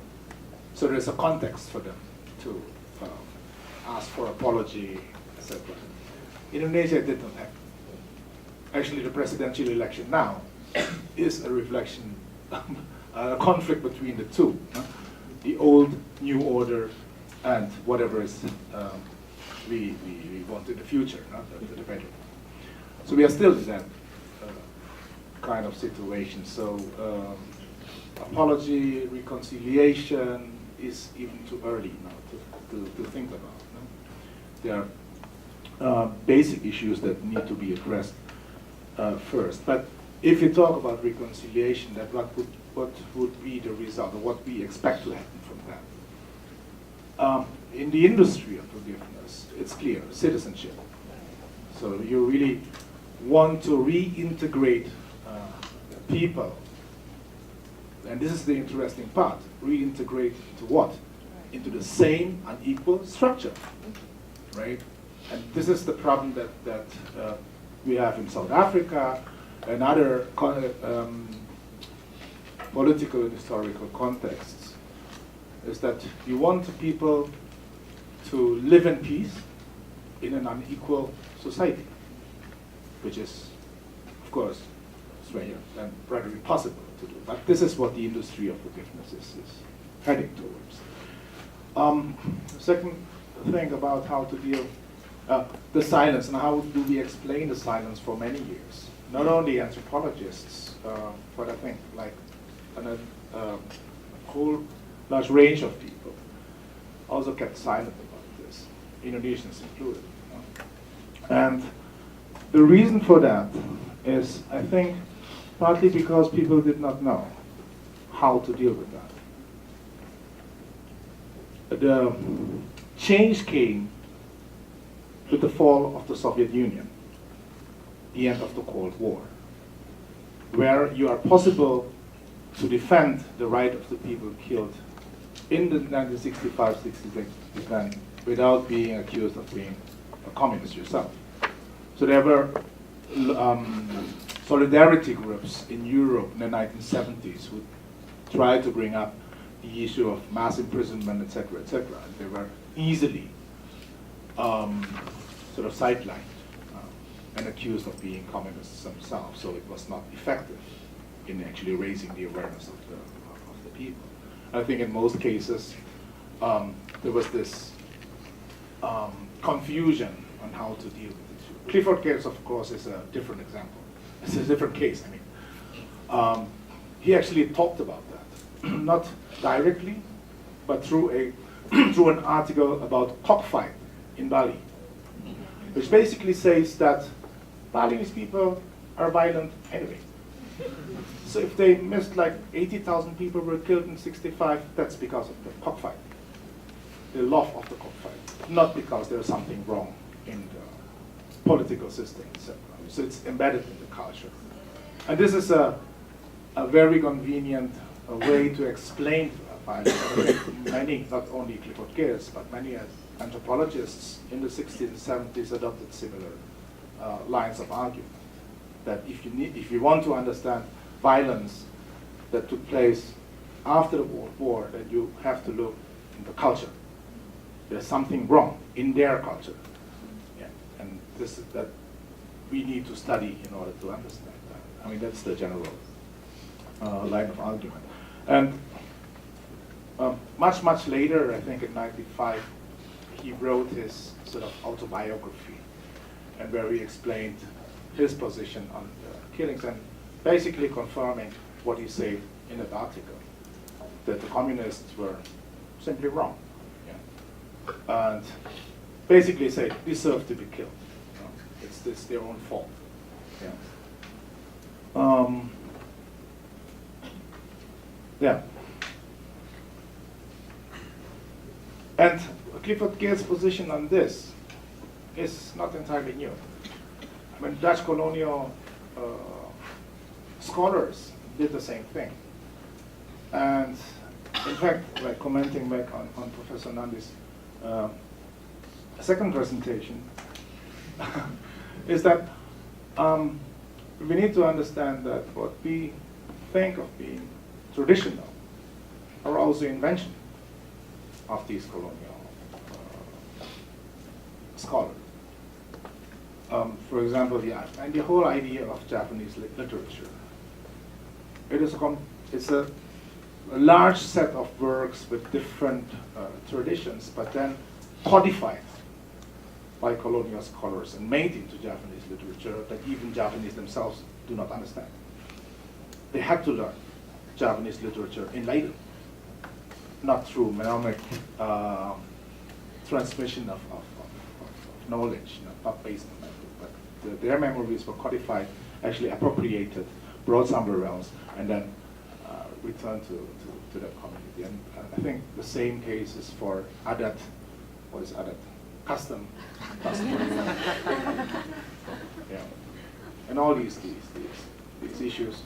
So there's a context for them to ask for apology, etc. Indonesia did not happen. Actually, the presidential election now is a reflection, a conflict between the two. The old, new order, and whatever is we want in the future, the better. So we are still in that kind of situation. So apology, reconciliation is even too early now to think about. No? There are basic issues that need to be addressed first. But if you talk about reconciliation, that what would be the result, or what we expect to happen from that? In the industry of forgiveness, it's clear, citizenship. So you really want to reintegrate people, and this is the interesting part, reintegrate into what? Into the same unequal structure, right? And this is the problem that we have in South Africa and other political and historical contexts, is that you want people to live in peace in an unequal society, which is, of course, strange and rather impossible to do. But this is what the industry of forgiveness is heading towards. Second thing about how to deal the silence, and how do we explain the silence for many years? Not only anthropologists, but I think like a whole large range of people also kept silent about this, Indonesians included. And the reason for that is, I think, partly because people did not know how to deal with that. The change came with the fall of the Soviet Union, the end of the Cold War, where you are possible to defend the right of the people killed in the 1965-66 event without being accused of being a communist yourself. So there were solidarity groups in Europe in the 1970s who tried to bring up the issue of mass imprisonment, etc., etc. And they were easily sort of sidelined and accused of being communists themselves. So it was not effective in actually raising the awareness of the people. I think in most cases there was this confusion on how to deal with the issue. Clifford Case, of course, is a different example. It's a different case, I mean. He actually talked about that, not directly, but through an article about cockfight in Bali, which basically says that Balinese people are violent anyway. So if they missed like 80,000 people were killed in 65, that's because of the cockfight, the love of the cockfight, not because there's something wrong in the political system, etc. So it's embedded in the culture. And this is a very convenient way to explain violence. I think many, not only Clifford Geertz, but many anthropologists in the 60s and 70s adopted similar lines of argument. That if you want to understand violence that took place after the World War, that you have to look in the culture. There's something wrong in their culture. Yeah. And this is that we need to study in order to understand that. I mean, that's the general line of argument. And much later, I think in '95, he wrote his sort of autobiography, and where he explained his position on the killings and basically confirming what he said in that article, that the communists were simply wrong. Yeah. And basically say deserve to be killed. You know? It's their own fault. Yeah. Yeah. And Clifford Geertz's position on this is not entirely new. I mean, Dutch colonial scholars did the same thing. And in fact, like commenting back on Professor Nandy's second presentation, is that we need to understand that what we think of being traditional are also invention of these colonial scholars. For example, and the whole idea of Japanese literature. It's a large set of works with different traditions, but then codified by colonial scholars and made into Japanese literature that even Japanese themselves do not understand. They had to learn Japanese literature in Leiden, not through mnemonic transmission of knowledge, not based on that, but their memories were codified, actually appropriated, brought somewhere else, and then returned to that community. And I think the same case is for adat. What is adat? Custom. Yeah. And all these issues,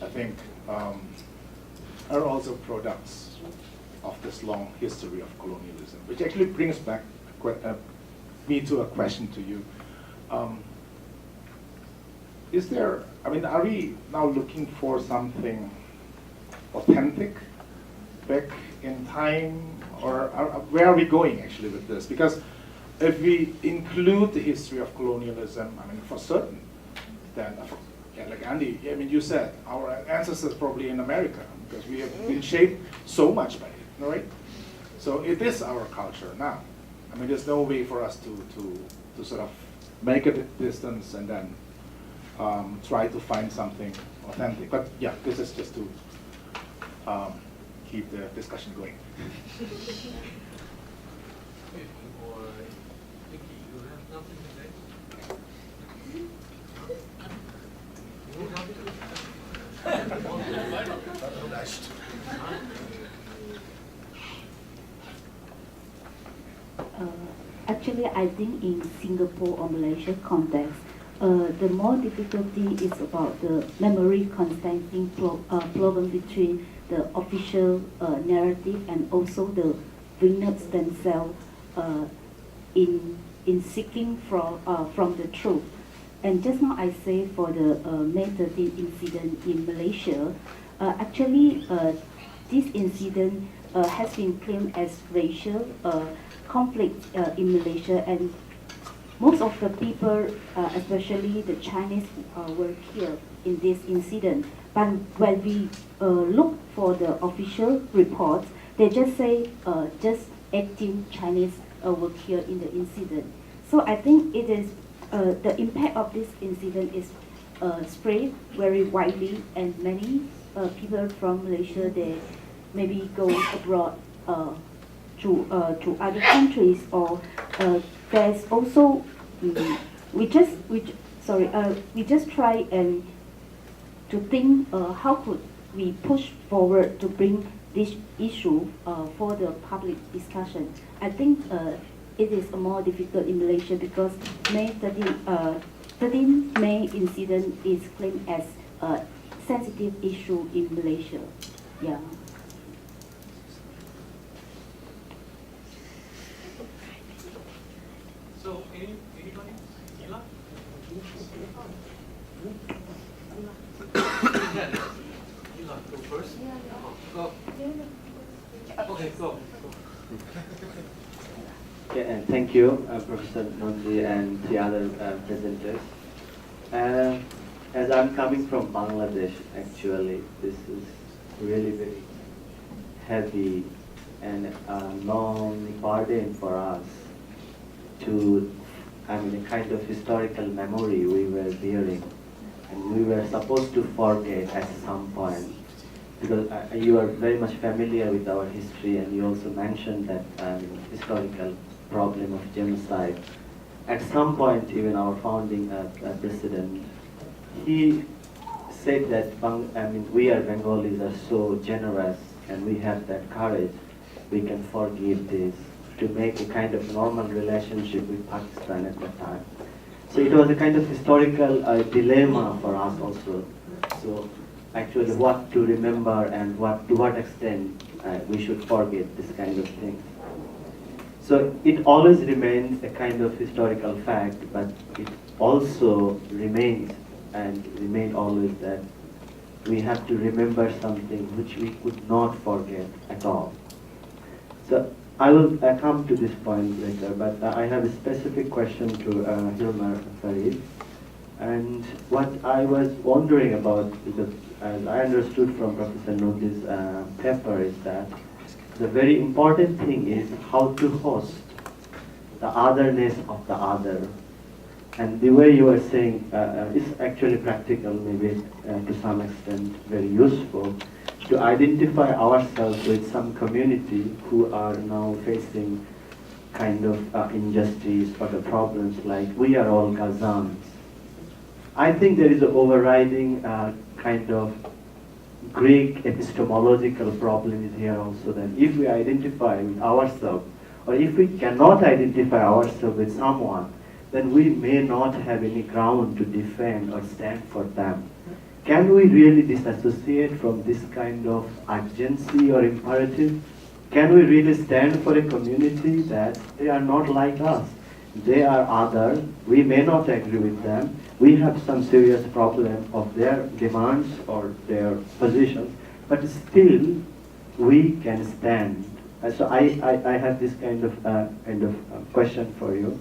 I think, are also products of this long history of colonialism, which actually brings back me to a question to you. Is there, I mean, are we now looking for something authentic back in time, or where are we going actually with this? Because if we include the history of colonialism, I mean, for certain, then, yeah, like Andy, I mean, you said our ancestors probably in America, because we have been shaped so much by it, right? So it is our culture now. I mean, there's no way for us to sort of make a distance and then try to find something authentic. But yeah, this is just to keep the discussion going. Actually, I think in Singapore or Malaysia context, the more difficulty is about the memory constantly problem between the official narrative and also the victims themselves in seeking from the truth. And just now I say for the May 13 incident in Malaysia, actually this incident has been claimed as racial conflict in Malaysia, and most of the people, especially the Chinese, were killed in this incident. But when we look for the official reports, they just say just 18 Chinese were killed in the incident. So I think it is the impact of this incident is spread very widely, and many people from Malaysia, they maybe go abroad to other countries, or there's also we just try and to think how could we push forward to bring this issue for the public discussion. I think it is more difficult in Malaysia because May 13 May incident is claimed as a sensitive issue in Malaysia. Yeah. So, anybody? Ila? Ila, go first. Go. Okay, go. Okay, and thank you, Professor Nandy and the other presenters. As I'm coming from Bangladesh, actually, this is really very heavy and a long burden for us to, a kind of historical memory we were bearing, and we were supposed to forget at some point, because you are very much familiar with our history, and you also mentioned that historical problem of genocide. At some point, even our founding president, he said that we are Bengalis are so generous, and we have that courage, we can forgive this, to make a kind of normal relationship with Pakistan at that time. So it was a kind of historical dilemma for us also. So actually what to remember and to what extent we should forget this kind of thing. So it always remains a kind of historical fact, but it also remains always that we have to remember something which we could not forget at all. So I will come to this point later, but I have a specific question to Hilmar Farid. And what I was wondering about, because as I understood from Professor Nandy's paper, is that the very important thing is how to host the otherness of the other. And the way you were saying is actually practical, maybe to some extent very useful, to identify ourselves with some community who are now facing kind of injustice or the problems like we are all Gazans. I think there is an overriding kind of Greek epistemological problem is here also, that if we identify with ourselves, or if we cannot identify ourselves with someone, then we may not have any ground to defend or stand for them. Can we really disassociate from this kind of urgency or imperative? Can we really stand for a community that they are not like us? They are other, we may not agree with them, we have some serious problem of their demands or their positions, but still we can stand. So I have this kind of question for you.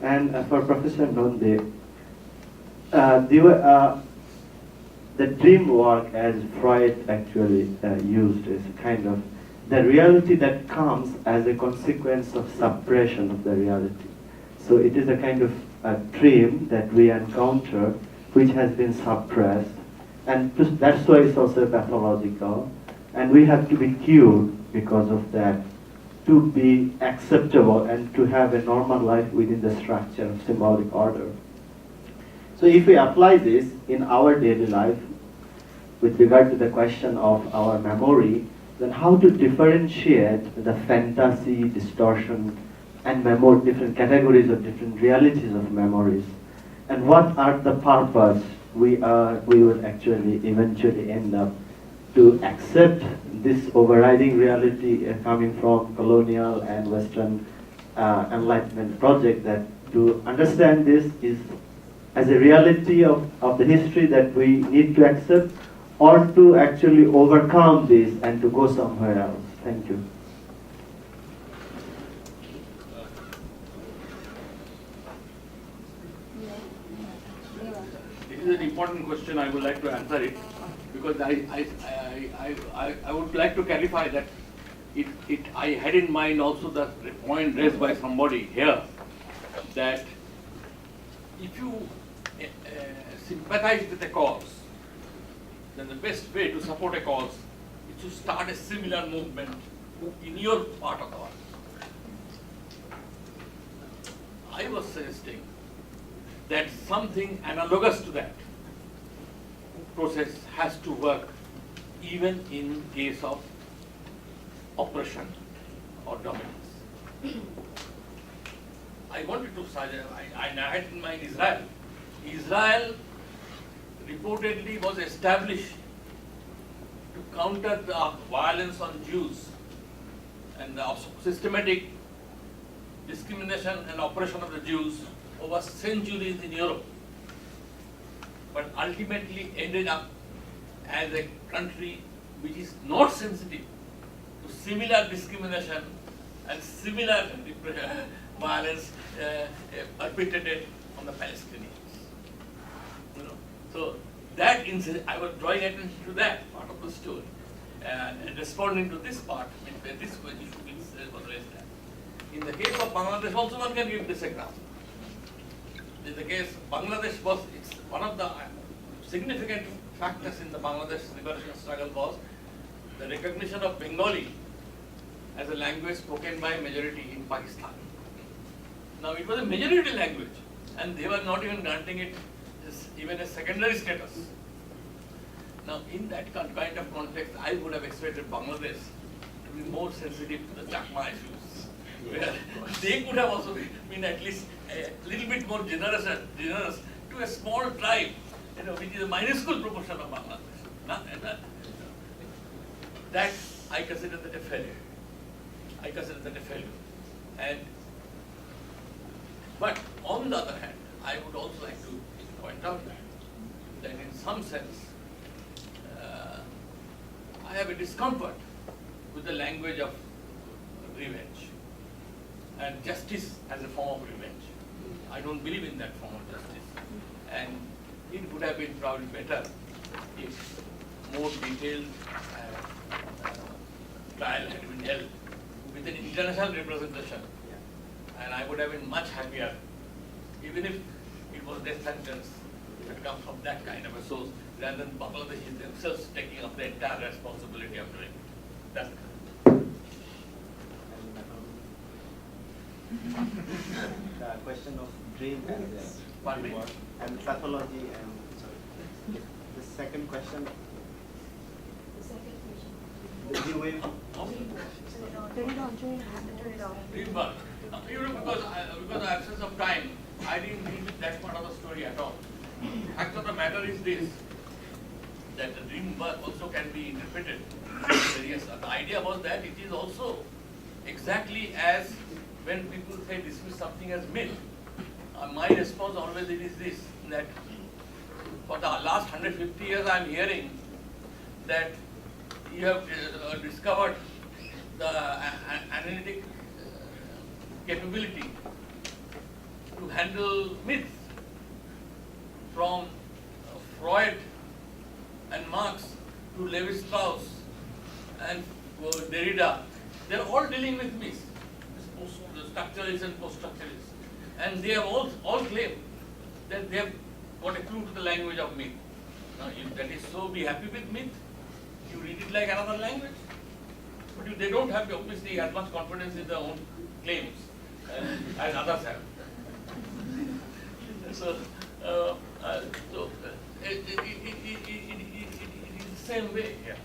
And for Professor Nandy, the dream work, as Freud actually used, is kind of the reality that comes as a consequence of suppression of the reality. So it is a kind of a dream that we encounter which has been suppressed, and that's why it's also pathological, and we have to be cured because of that, to be acceptable and to have a normal life within the structure of symbolic order. So if we apply this in our daily life with regard to the question of our memory, then how to differentiate the fantasy, distortion, and different categories of different realities of memories, and what are the purpose we will actually eventually end up to accept this overriding reality coming from colonial and Western Enlightenment project, that to understand this is as a reality of the history that we need to accept, or to actually overcome this and to go somewhere else. Thank you. This is an important question. I would like to answer it, because I would like to clarify that I had in mind also the point raised by somebody here, that if you sympathize with a cause, then the best way to support a cause is to start a similar movement in your part of the world. I was suggesting that something analogous to that process has to work even in case of oppression or dominance. I wanted to suggest, I had in mind Israel. Israel reportedly was established to counter the violence on Jews and the systematic discrimination and oppression of the Jews over centuries in Europe, but ultimately ended up as a country which is not sensitive to similar discrimination and similar violence perpetrated on the Palestinians. You know, so that incident, I was drawing attention to that part of the story, and responding to this part, where this issue was raised. In the case of Bangladesh, also one can give this example. In the case Bangladesh was, it's one of the significant factors in the Bangladesh liberation struggle was the recognition of Bengali as a language spoken by a majority in Pakistan. Now it was a majority language, and they were not even granting it even a secondary status. Now in that kind of context, I would have expected Bangladesh to be more sensitive to the Chakma issues, where they could have also been at least a little bit more generous to a small tribe, which is a minuscule proportion of Bangladesh. That I consider that a failure. But on the other hand, I would also like to point out that in some sense, I have a discomfort with the language of revenge and justice as a form of revenge. I don't believe in that form of justice, and it would have been probably better if more detailed trial had been held with an international representation, and I would have been much happier, even if it was death sentence that comes from that kind of a source, rather than Bangladeshis themselves taking up the entire responsibility of doing it. That's the question of dream and pathology and sorry. The second question. The new way. Turn it on. dream work. Because of the absence of time, I didn't read that part of the story at all. Fact of the matter is this, that the dream work also can be interpreted. Yes, the idea was that it is also exactly as when people say dismiss something as myth. My response always it is this, that for the last 150 years I am hearing that you have discovered the analytic capability to handle myths, from Freud and Marx to Levi-Strauss and Derrida. They are all dealing with myths, the structuralists and post-structuralists, and they have all claimed that they have got a clue to the language of myth. Now, if that is so, be happy with myth. You read it like another language, but they don't have obviously as much confidence in their own claims as others have. So it is the same way here.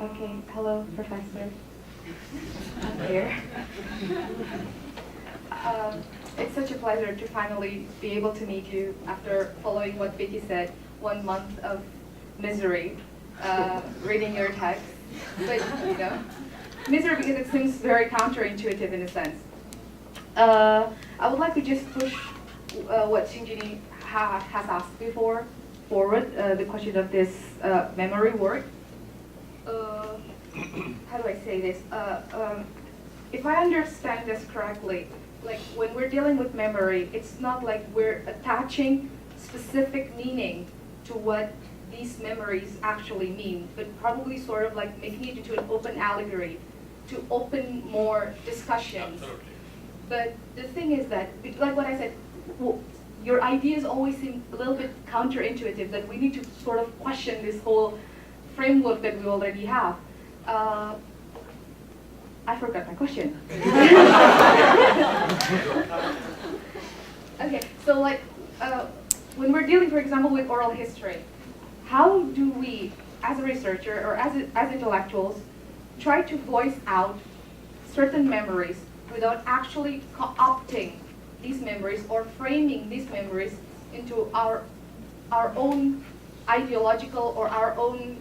Okay, hello, Professor. I'm here. It's such a pleasure to finally be able to meet you after following what Vicky said, 1 month of misery, reading your text. But, misery because it seems very counterintuitive in a sense. I would like to just push what Shinjini has asked before forward, the question of this memory work. How do I say this? If I understand this correctly, like when we're dealing with memory, it's not like we're attaching specific meaning to what these memories actually mean, but probably sort of like making it into an open allegory to open more discussions. Absolutely. But the thing is that, like what I said, your ideas always seem a little bit counterintuitive, that we need to sort of question this whole framework that we already have. I forgot my question. Okay, so like, when we're dealing, for example, with oral history, how do we, as a researcher or as intellectuals, try to voice out certain memories without actually co-opting these memories or framing these memories into our own ideological or our own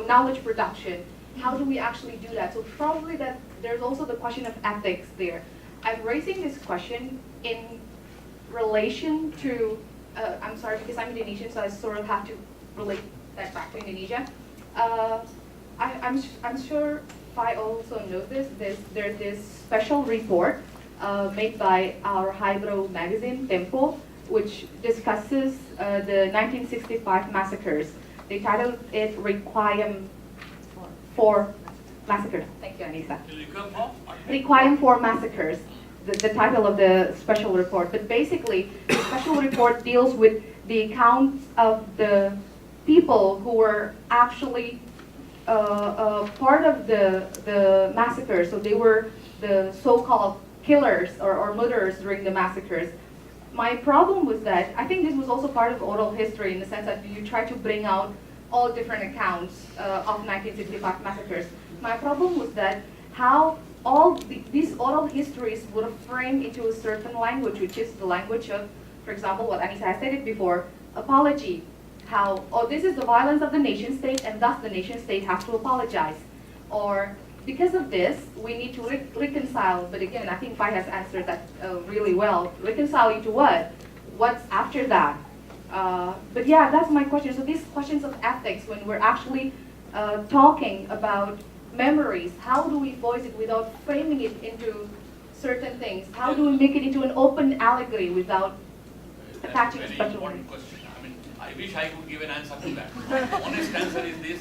knowledge production? How do we actually do that? So probably that there's also the question of ethics there. I'm raising this question in relation to, I'm sorry because I'm Indonesian, so I sort of have to relate that back to Indonesia. I'm sure Fai also knows this. There's this special report made by our highbrow magazine, Tempo, which discusses the 1965 massacres. They titled it Requiem for Massacres. Thank you, Anissa. Requiem for Massacres, the title of the special report. But basically, the special report deals with the accounts of the people who were actually part of the massacre. So they were the so-called killers or murderers during the massacres. My problem was that I think this was also part of oral history in the sense that you try to bring out all different accounts of 1965 massacres. My problem was that how all these oral histories were framed into a certain language, which is the language of, for example, what Anissa has stated before, apology. How, oh, this is the violence of the nation state, and thus the nation state has to apologize. Or, because of this, we need to reconcile. But again, I think Fai has answered that really well. Reconcile into what? What's after that? But yeah, that's my question. So these questions of ethics, when we're actually talking about memories, how do we voice it without framing it into certain things? How do we make it into an open allegory without attaching That's a very special important words? question. I mean, I wish I could give an answer to that. The honest answer is this,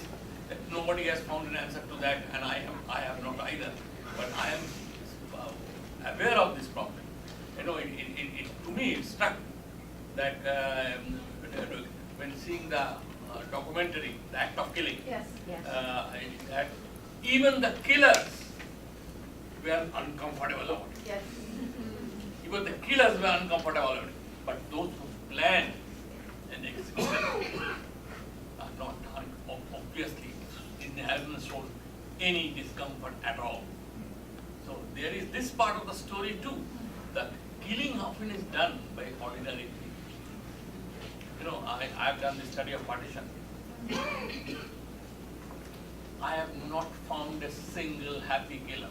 that nobody has found an answer to that, and I have not either. But I am aware of this problem. You know, to me it struck that when seeing the documentary, The Act of Killing, Yes. that even the killers were uncomfortable about it. Yes. Even the killers were uncomfortable about it. But those who planned and executed are not, obviously, it hasn't shown any discomfort at all. So there is this part of the story too. The killing often is done by ordinary people. You know, I've done the study of partition. I have not found a single happy killer.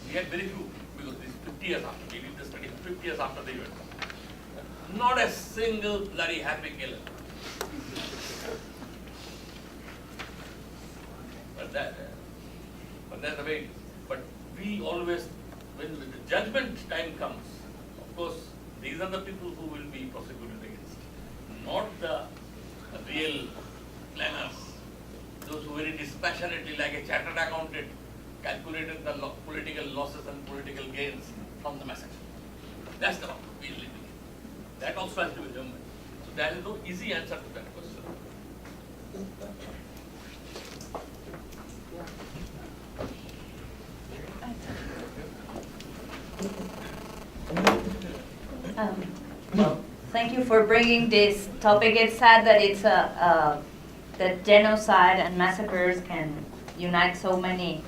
We had very few, because this 50 years after, we did the study 50 years after the event. Not a single bloody happy killer. But that's the way it is. But we always, when the judgment time comes, of course, these are the people who will be prosecuted against, not the real planners, those who very dispassionately, like a chartered accountant, calculated the political losses and political gains from the massacre. That's the problem we live in. That also has to be remembered. So there is no easy answer to that question. Well, thank you for bringing this topic. It's sad that it's that genocide and massacres can unite so many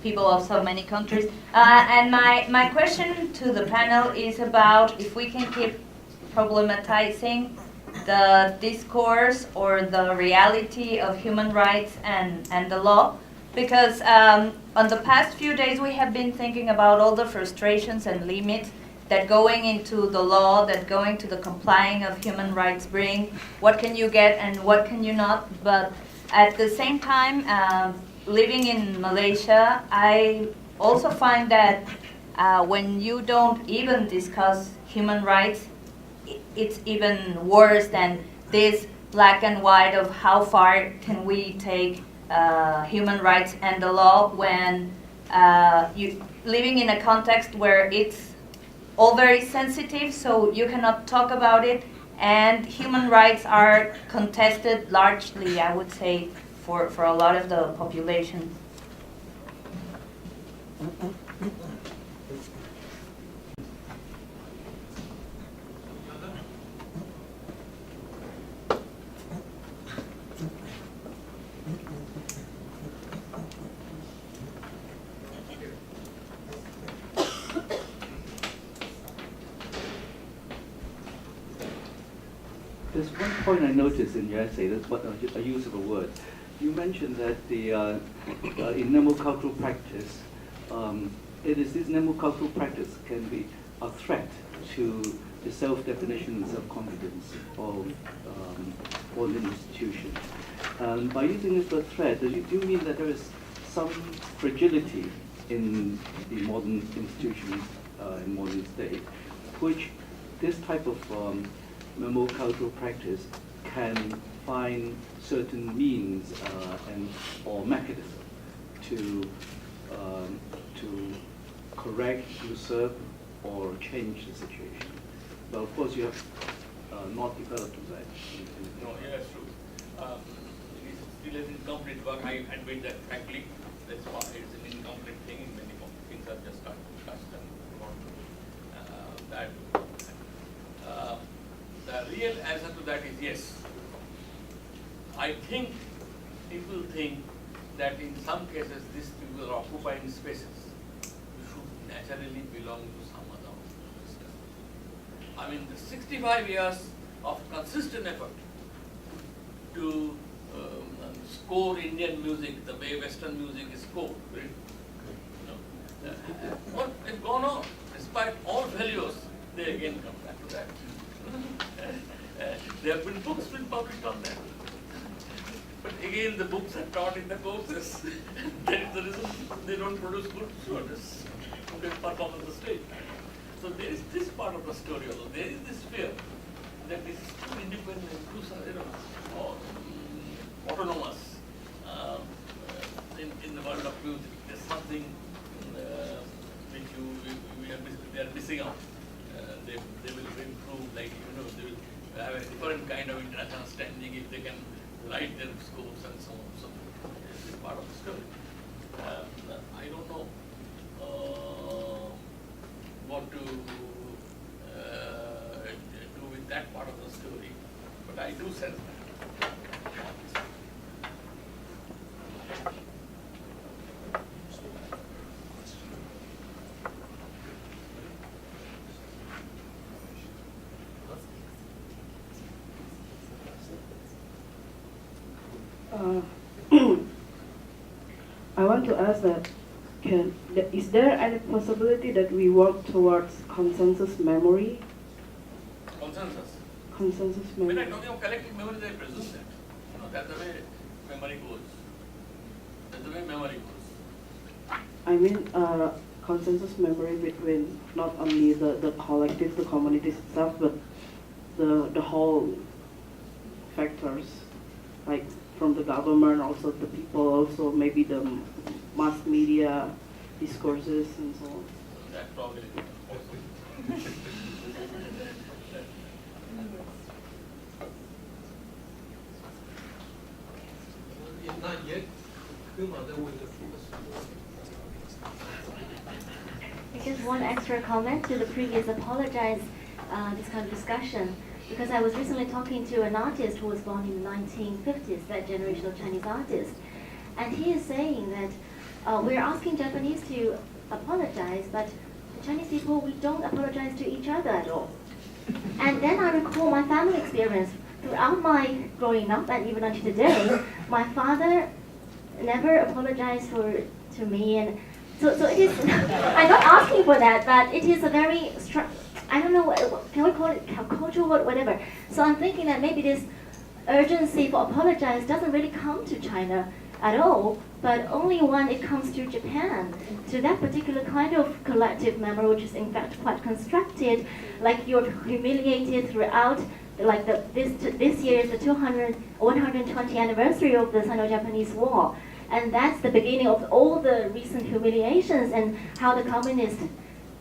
people of so many countries. And my question to the panel is about if we can keep problematizing the discourse or the reality of human rights and the law. Because on the past few days we have been thinking about all the frustrations and limits that going into the law, that going to the complying of human rights bring. What can you get and what can you not? But at the same time, living in Malaysia, I also find that when you don't even discuss human rights, it's even worse than this black and white of how far can we take human rights and the law when you living in a context where it's all very sensitive, so you cannot talk about it, and human rights are contested largely, I would say, for a lot of the population. There's one point I noticed in your essay, that's what a use of a word. You mentioned that the in cultural practice, it is this cultural practice can be a threat to the self-definition and self-confidence of an institution. By using this word threat, do you mean that there is some fragility in the modern institution, in modern state, which this type of cultural practice can find certain means or mechanism to correct, usurp, or change the situation? But of course, you have not developed that. No, yeah, that's true. It is still an incomplete work. I admit that frankly. That's why it's an incomplete thing. In many things are just touched and that. The real answer to that is yes. I think people think that in some cases these people are occupying spaces which should naturally belong to some other system. I mean, the 65 years of consistent effort to score Indian music the way Western music is scored, right? What has gone on? Despite all failures, they again come back to that. There have been books been published on that. But again, the books are taught in the courses. That is the reason they don't produce good students who can perform on the stage. So there is this part of the story also. There is this fear that this is too independent, too or autonomous in the world of music. There's something which we are missing out. They will improve, like, they will have a different kind of international standing if they can write their scores and so on. So this is part of the story. I don't know what to do with that part of the story, but I do sense that. I want to ask that, is there any possibility that we work towards consensus memory? Consensus? Consensus memory. When I talk of collective memory, I presume that. That's the way memory goes. That's the way memory goes. I mean, consensus memory between not only the collective, the communities itself, but the whole factors, like from the government, also the people, also maybe the mass media discourses and so on. That probably not yet. Just one extra comment to the previous apologize this kind of discussion, because I was recently talking to an artist who was born in the 1950s, that generation of Chinese artists, and he is saying that we're asking Japanese to apologize, but the Chinese people, we don't apologize to each other at all. And then I recall my family experience. Throughout my growing up and even until today, my father never apologized to me, and so it is. I'm not asking for that, but it is a very I don't know, can we call it cultural or whatever. So I'm thinking that maybe this urgency for apologize doesn't really come to China at all, but only when it comes to Japan, to that particular kind of collective memory, which is in fact quite constructed, like you're humiliated throughout like this year is the 120th anniversary of the Sino-Japanese War, and that's the beginning of all the recent humiliations and how the communists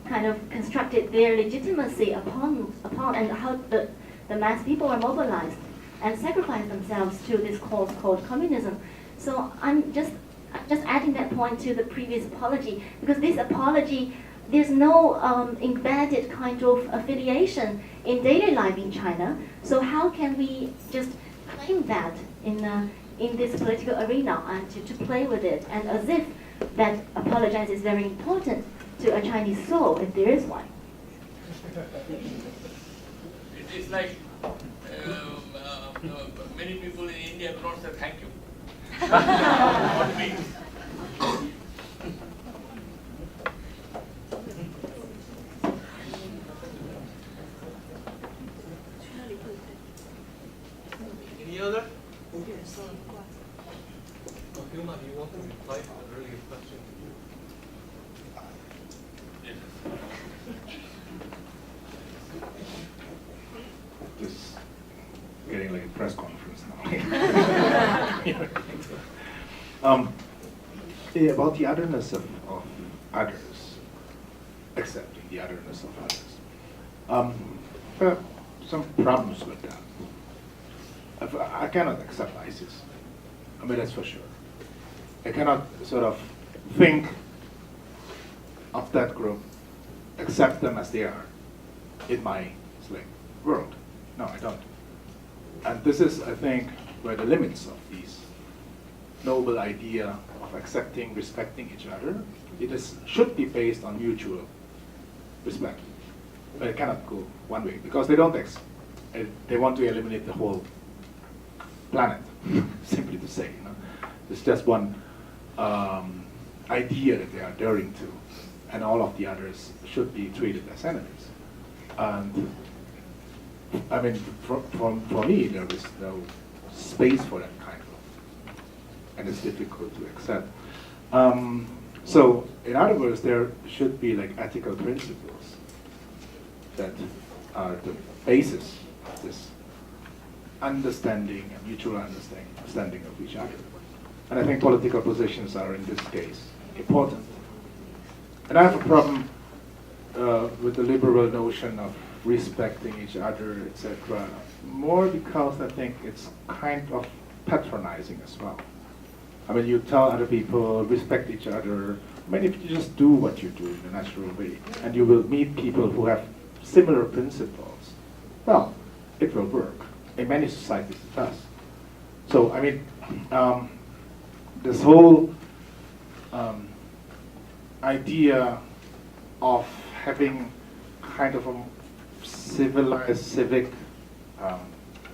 kind of constructed their legitimacy upon and how the mass people are mobilized and sacrificed themselves to this cause called communism. So I'm just adding that point to the previous apology, because this apology, there's no embedded kind of affiliation in daily life in China. So how can we just claim that in this political arena and to play with it, and as if that apologize is very important to a Chinese soul, if there is one? It is like many people in India do not say thank you. What means? Any other? Hilma, do you want to reply to the earlier question? This is getting like a press conference now. Yeah, about the otherness of others, accepting the otherness of others. There are some problems with that. I cannot accept ISIS. I mean, that's for sure. I cannot sort of think of that group, accept them as they are in my world. No, I don't. And this is, I think, where the limits of these noble idea of accepting, respecting each other, should be based on mutual respect. But it cannot go one way, because they don't they want to eliminate the whole planet, simply to say. It's just one idea that they are daring to, and all of the others should be treated as enemies. And I mean, for me, there is no space for that kind of, and it's difficult to accept. So, in other words, there should be like ethical principles that are the basis of this understanding and mutual understanding of each other. And I think political positions are, in this case, important. And I have a problem with the liberal notion of respecting each other, etc. More because I think it's kind of patronizing as well. I mean, you tell other people, respect each other. I mean, if you just do what you do in a natural way, and you will meet people who have similar principles, well, it will work. In many societies it does. So, I mean, this whole idea of having kind of a civilized, civic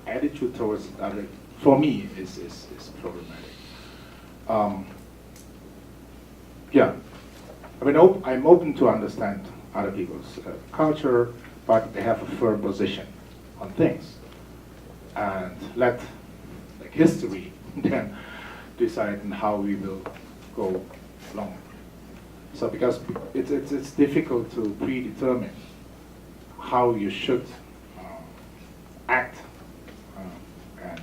attitude towards other, for me, is problematic. Yeah, I mean, I'm open to understand other people's culture, but they have a firm position on things, and let history then decide on how we will go along. So because it's difficult to predetermine how you should act and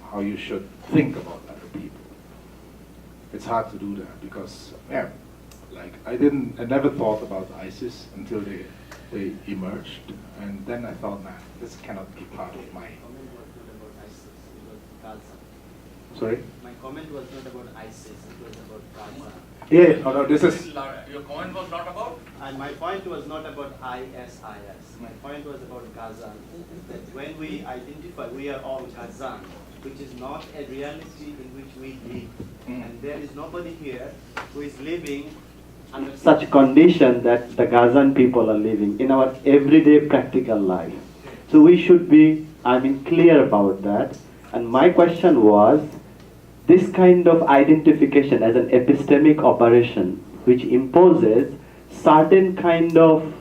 how you should think about other people. It's hard to do that because, yeah, like I never thought about ISIS until they emerged, and then I thought, nah, this cannot be part of my. Sorry? My comment was not about ISIS, it was about Gaza. Yeah, no, this is. Your comment was not about? And my point was not about ISIS. My point was about Gaza. That when we identify, we are all Gazan, which is not a reality in which we live. And there is nobody here who is living under such condition that the Gazan people are living in our everyday practical life. So we should be, clear about that. And my question was, this kind of identification as an epistemic operation which imposes certain kind of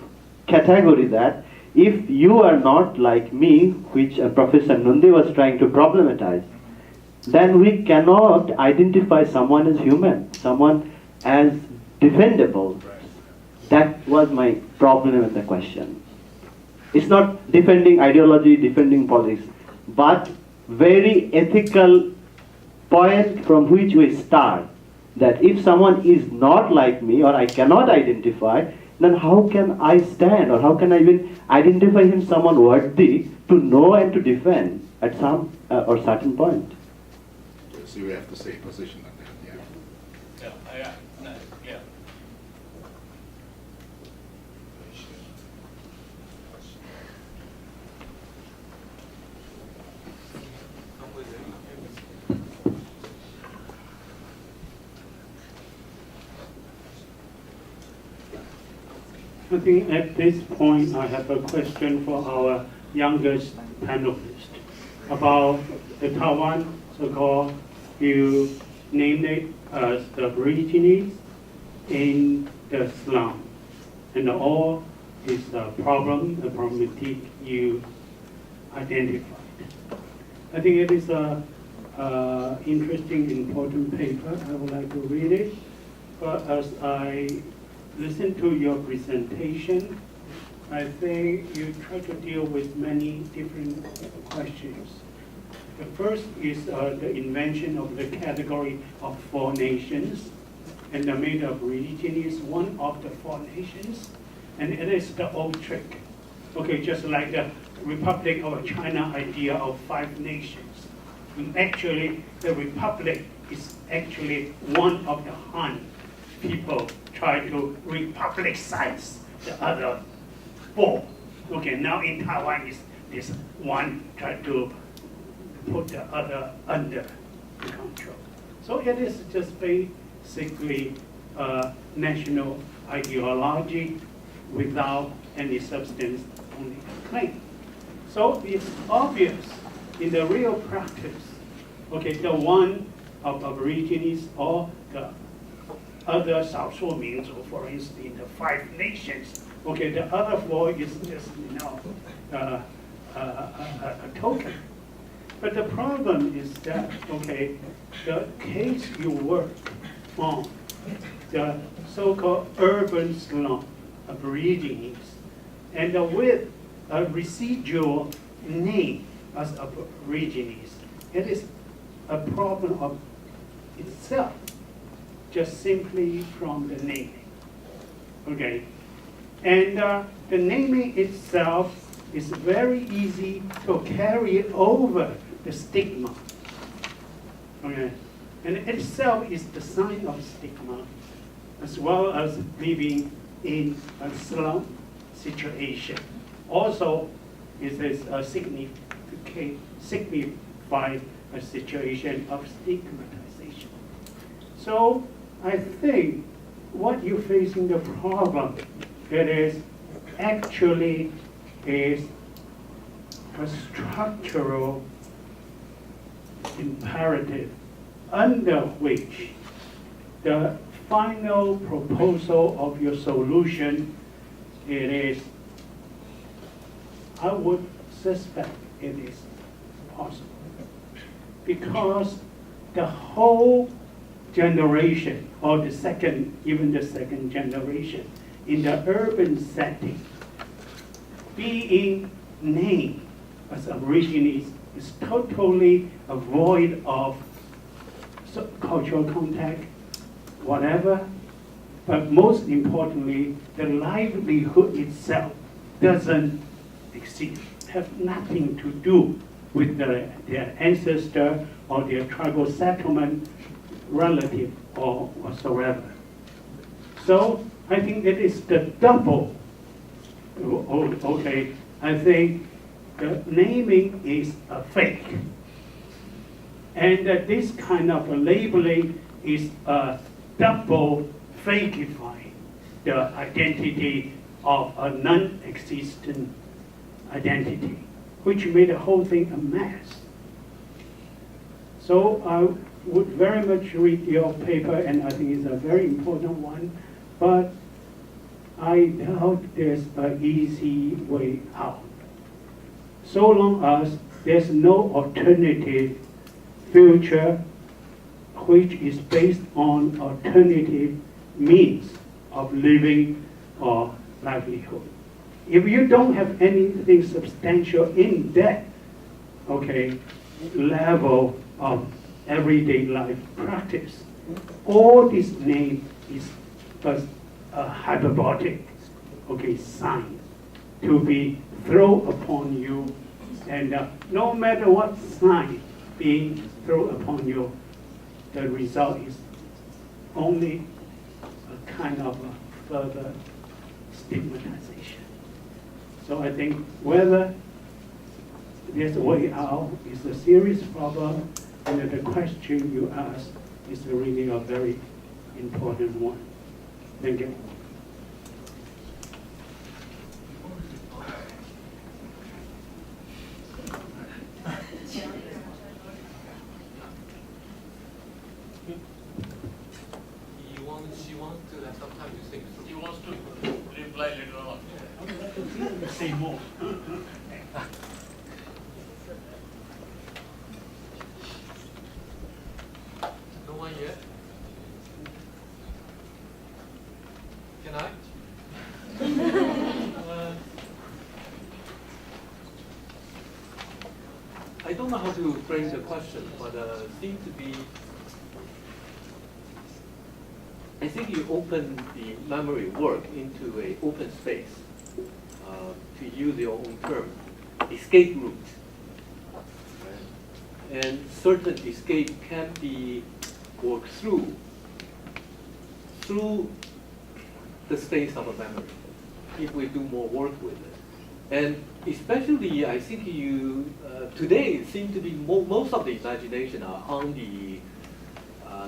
category that if you are not like me, which Professor Nandy was trying to problematize, then we cannot identify someone as human, someone as defendable. That was my problem with the question. It's not defending ideology, defending politics, but very ethical point from which we start. That if someone is not like me or I cannot identify, then how can I stand or how can I even identify him someone worthy to know and to defend at some or certain point? So you have to say position on that, yeah. Yeah. I think at this point I have a question for our youngest panelist about the Taiwan, so-called, you named it as the Aborigines in the slum, and all is a problem, the problematic you identified. I think it is a interesting, important paper. I would like to read it, but as I listen to your presentation, I think you try to deal with many different questions. The first is the invention of the category of 4 nations, and the made of religion is one of the 4 nations, and it is the old trick. Okay, just like the Republic of China idea of 5 nations. And actually, the Republic is actually one of the Han people try to republicize the other 4. Okay, now in Taiwan is this one try to put the other under control. So it is just basically national ideology without any substance, only a claim. So it's obvious in the real practice, okay, the one of Aborigines or the other 少数民族, for instance, in the 5 nations, okay, the other 4 is just, a token. But the problem is that, okay, the case you work on, the so-called urban slum Aborigines, and with a residual name as Aborigines, it is a problem of itself, just simply from the naming. Okay, and the naming itself is very easy to carry over the stigma. Okay, and itself is the sign of stigma, as well as living in a slum situation. Also, it is a signify a situation of stigmatization. So I think what you're facing the problem, it is actually is a structural imperative under which the final proposal of your solution, it is, I would suspect it is possible. Because the whole generation, or the second, even the second generation, in the urban setting, being named as Aborigines is totally void of cultural contact, whatever, but most importantly, the livelihood itself doesn't exist, have nothing to do with their ancestor or their tribal settlement, relative or whatsoever. So I think it is the double. Okay, I think the naming is a fake. And that this kind of a labeling is a double fakifying the identity of a non-existent identity, which made the whole thing a mess. So I would very much read your paper, and I think it's a very important one, but I doubt there's an easy way out. So long as there's no alternative future which is based on alternative means of living or livelihood if you don't have anything substantial in that, okay, level of everyday life practice, all this name is but a hyperbolic, okay, sign to be thrown upon you, and no matter what sign being thrown upon you, the result is only a kind of a further stigmatization. So I think whether there's a way out is a serious problem, and that the question you ask is really a very important one. Thank you. She wants to have some time to think. He wants to reply later on. Say more. No one yet? Can I? I don't know how to frame the question, but seems to be, I think you open the memory work into an open space, to use your own term, escape route. Right? And certain escape can be worked through the space of a memory, if we do more work with it. And especially, I think you, today it seems to be most of the imagination are on the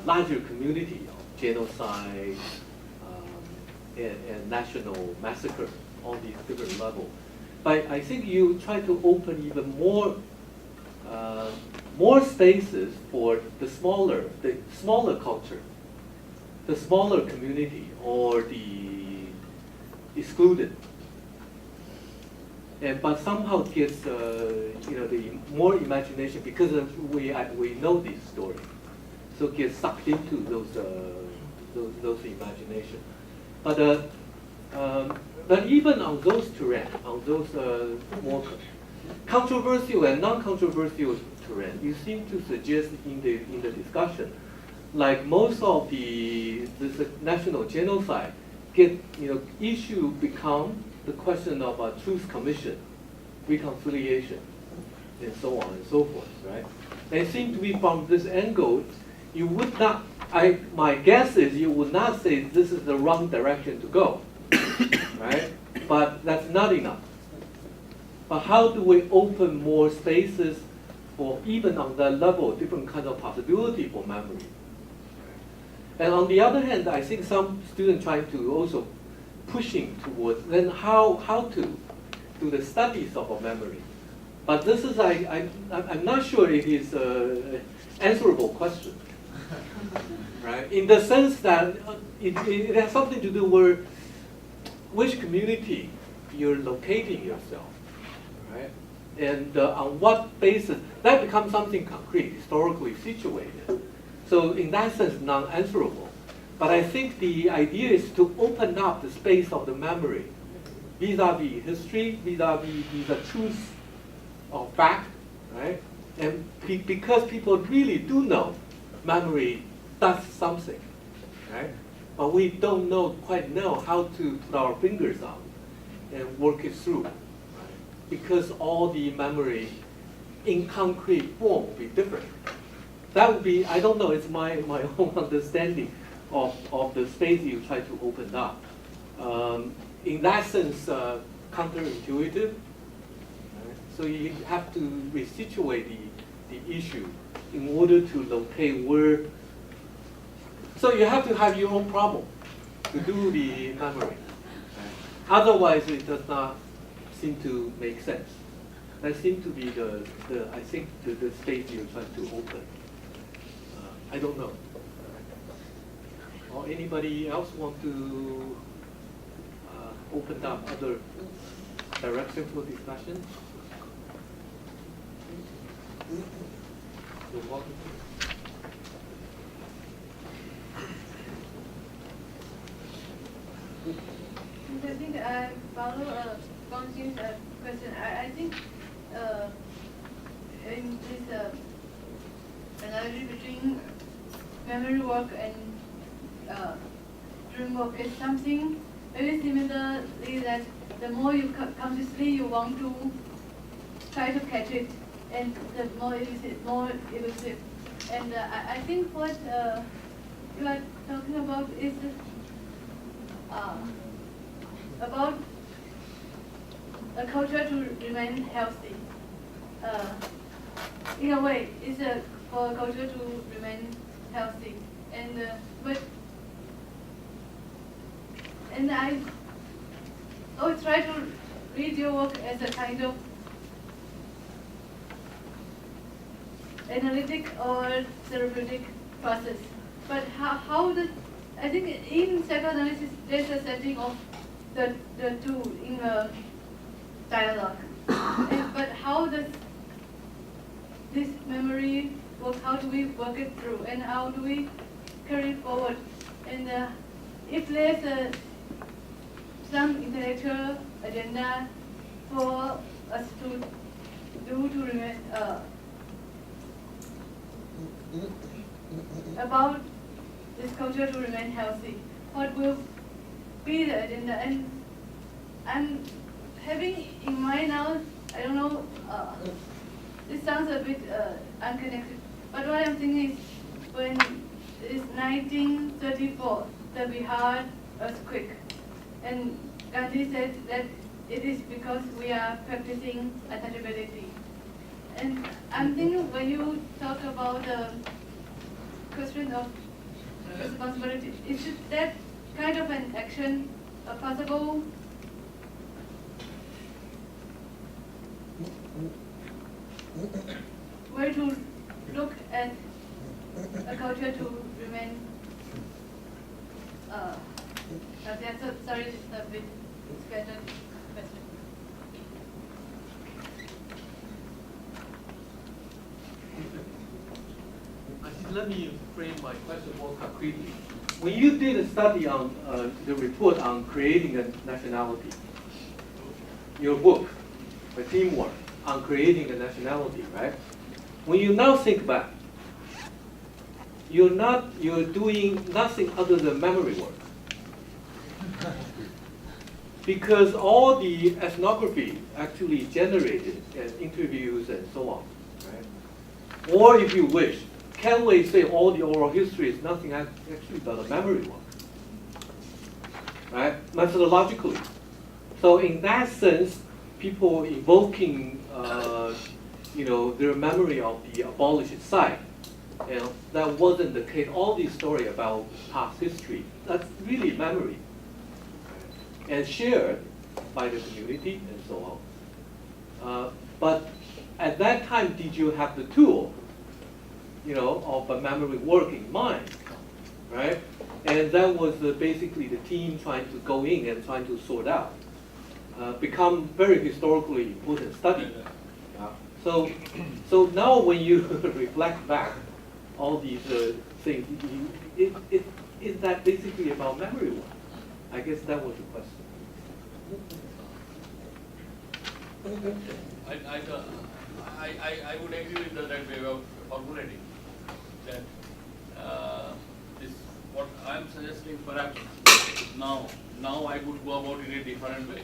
larger community of genocide and national massacre on these different levels. But I think you try to open even more spaces for the smaller culture, the smaller community, or the excluded. But somehow gets the more imagination because we know this story, so gets sucked into those imagination. But even on those terrain, on those more controversial and non-controversial terrain, you seem to suggest in the discussion, like most of the national genocide issue become the question of a truth commission, reconciliation, and so on and so forth, right? And it seems to be from this angle, you would not, my guess is you would not say this is the wrong direction to go, right? But that's not enough. But how do we open more spaces for even on that level, different kinds of possibility for memory? And on the other hand, I think some students try to also pushing towards then how to do the studies of a memory. But this is, I'm not sure it is an answerable question, right? In the sense that it has something to do with which community you're locating yourself, right? And on what basis, that becomes something concrete, historically situated. So in that sense, non-answerable. But I think the idea is to open up the space of the memory, vis-a-vis history, vis-a-vis the truth of fact, right? And because people really do know memory does something, right? But we don't quite know how to put our fingers on and work it through, right? Because all the memory in concrete form will be different. That would be, I don't know, it's my own understanding of the space you try to open up. In that sense, counterintuitive. Right? So you have to resituate the issue in order to locate where. So you have to have your own problem to do the memory. Right? Otherwise, it does not seem to make sense. That seems to be I think the space you're trying to open. I don't know. Or anybody else want to open up other direction for discussion? You're welcome. I think I follow Wangxin's question. I think in this analogy between memory work and dream work is something very similarly that the more you consciously you want to try to catch it, and the more elusive. And I think what you are talking about is about a culture to remain healthy. In a way, it's for a culture to remain healthy. And I always try to read your work as a kind of analytic or therapeutic process. But I think in psychoanalysis there's a setting of the two in a dialogue. But how does this memory work? How do we work it through? And how do we carry it forward? And if there's some intellectual agenda for us to do to remain about this culture to remain healthy, what will be the agenda? And I'm having in mind now, I don't know, this sounds a bit unconnected, but what I'm thinking is when it's 1934, the Bihar earthquake, and Gandhi said that it is because we are practicing untouchability. And I'm thinking when you talk about the question of responsibility, is that kind of an action a possible way to look at a culture to remain sorry, it's a bit scattered question. Let me frame my question more concretely. When you did a study on the report on creating a nationality, your book, a teamwork on creating a nationality, right? When you now think back, you're doing nothing other than memory work. Because all the ethnography actually generated and interviews and so on, right? Or if you wish, can we say all the oral history is nothing actually but a memory work, right? Methodologically. So in that sense, people evoking, their memory of the abolished site, that wasn't the case. All these story about past history, that's really memory, and shared by the community and so on. But at that time, did you have the tool, of a memory work in mind, right? And that was basically the team trying to go in and trying to sort out. Become very historically important study. So now when you reflect back all these things, is that basically about memory work? I guess that was the question. I would agree with that way of formulating that what I'm suggesting perhaps now I would go about it in a different way.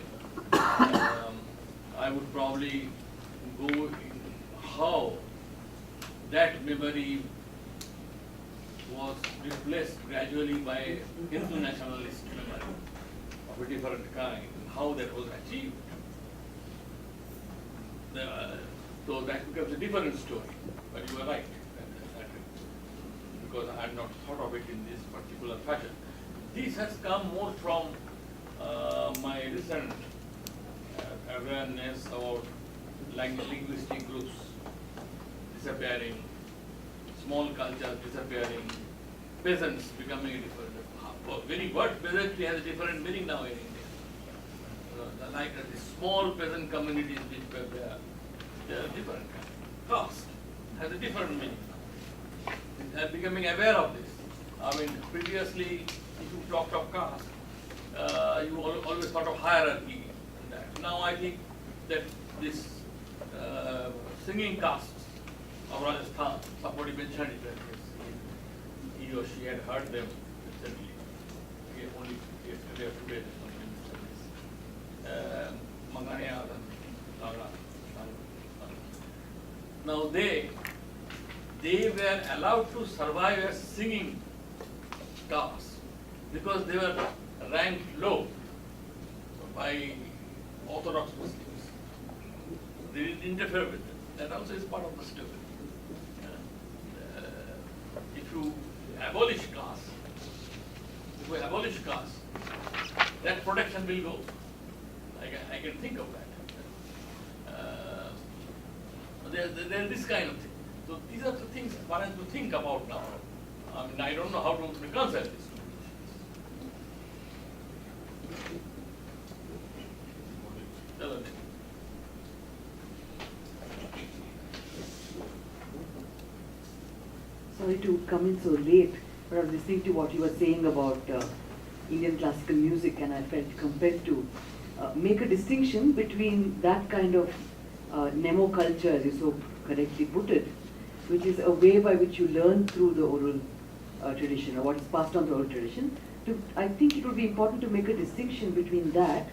I would probably go in how that memory was replaced gradually by Hindu nationalist memory of a different kind, how that was achieved. So that becomes a different story, but you are right, because I have not thought of it in this particular fashion. This has come more from my recent awareness about linguistic groups disappearing, small cultures disappearing, peasants becoming a different. Very word peasantry has a different meaning now in India. Like the small peasant communities which were there, they are different. Caste has a different meaning. They are becoming aware of this. I mean, previously, if you talked of caste, you always thought of hierarchy, that. Now I think that this singing caste of Rajasthan, somebody mentioned it, that he or she had heard them recently, only yesterday or today. Now they were allowed to survive as singing caste because they were ranked low by Orthodox Muslims. They didn't interfere with them. That also is part of the story. If you abolish caste, that protection will go. I can think of that. There's this kind of thing. So these are the things one has to think about now. I mean, I don't know how to reconcile this. Sorry to come in so late, but I was listening to what you were saying about Indian classical music, and I felt compelled to make a distinction between that kind of Nemo culture, as you so correctly put it, which is a way by which you learn through the oral tradition, or what is passed on the oral tradition. I think it would be important to make a distinction between that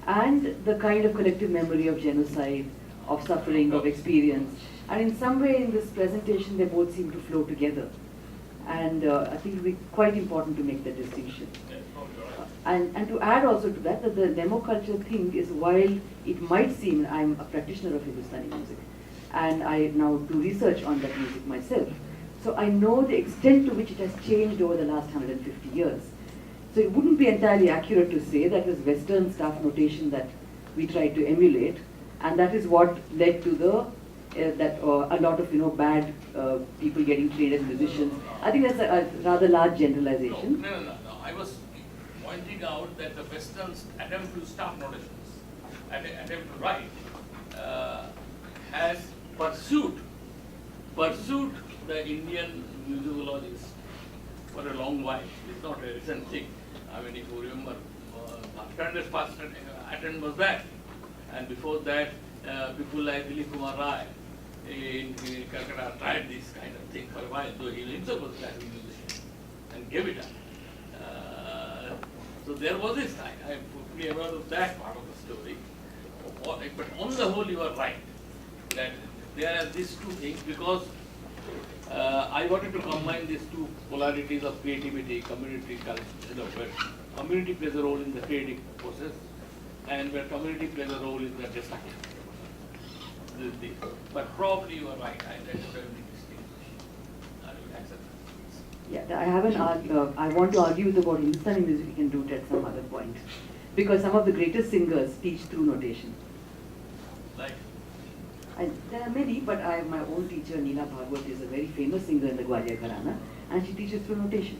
and the kind of collective memory of genocide, of suffering, of experience. And in some way in this presentation, they both seem to flow together. And I think it would be quite important to make that distinction. And to add also to that the Nemo culture thing is, while it might seem, I'm a practitioner of Hindustani music, and I now do research on that music myself. So I know the extent to which it has changed over the last 150 years. So it wouldn't be entirely accurate to say that was Western staff notation that we tried to emulate, and that is what led to the a lot of bad people getting trained as musicians. I think that's a rather large generalization. No. I was pointing out that the Western attempt to staff notations, attempt to write, has pursued the Indian musicologists for a long while. It's not a recent thing. I mean, if you remember, Bhaskrander's first attempt was that. And before that, people like Dilip Kumar Rai in Calcutta tried this kind of thing for a while, though he himself was a classical musician, and gave it up. So there was this time. I am fully aware of that part of the story. But on the whole, you are right, that there are these two things, because I wanted to combine these two polarities of creativity, community culture, where community plays a role in the creative process, and where community plays a role in the destruction. But probably you are right. I definitely distinguish. I will accept that. Yeah, I haven't. I want to argue with about Hindustani music. We can do it at some other point, because some of the greatest singers teach through notation. Like? There are many, but my own teacher, Neela Bhagwat, is a very famous singer in the Gwalior Gharana, and she teaches through notation.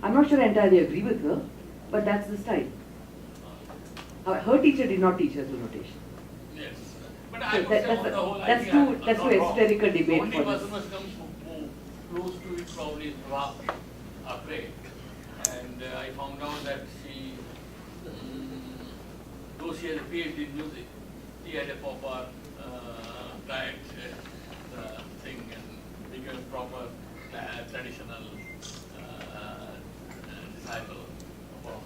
I'm not sure I entirely agree with her, but that's the style. Her teacher did not teach her through notation. Yes. But I would say on the whole, that's too hysterical debate only for person this. who comes close to it probably is Rap Apre. And I found out that she, though she has a PhD in music, she had a proper diet thing and became a proper traditional disciple of all.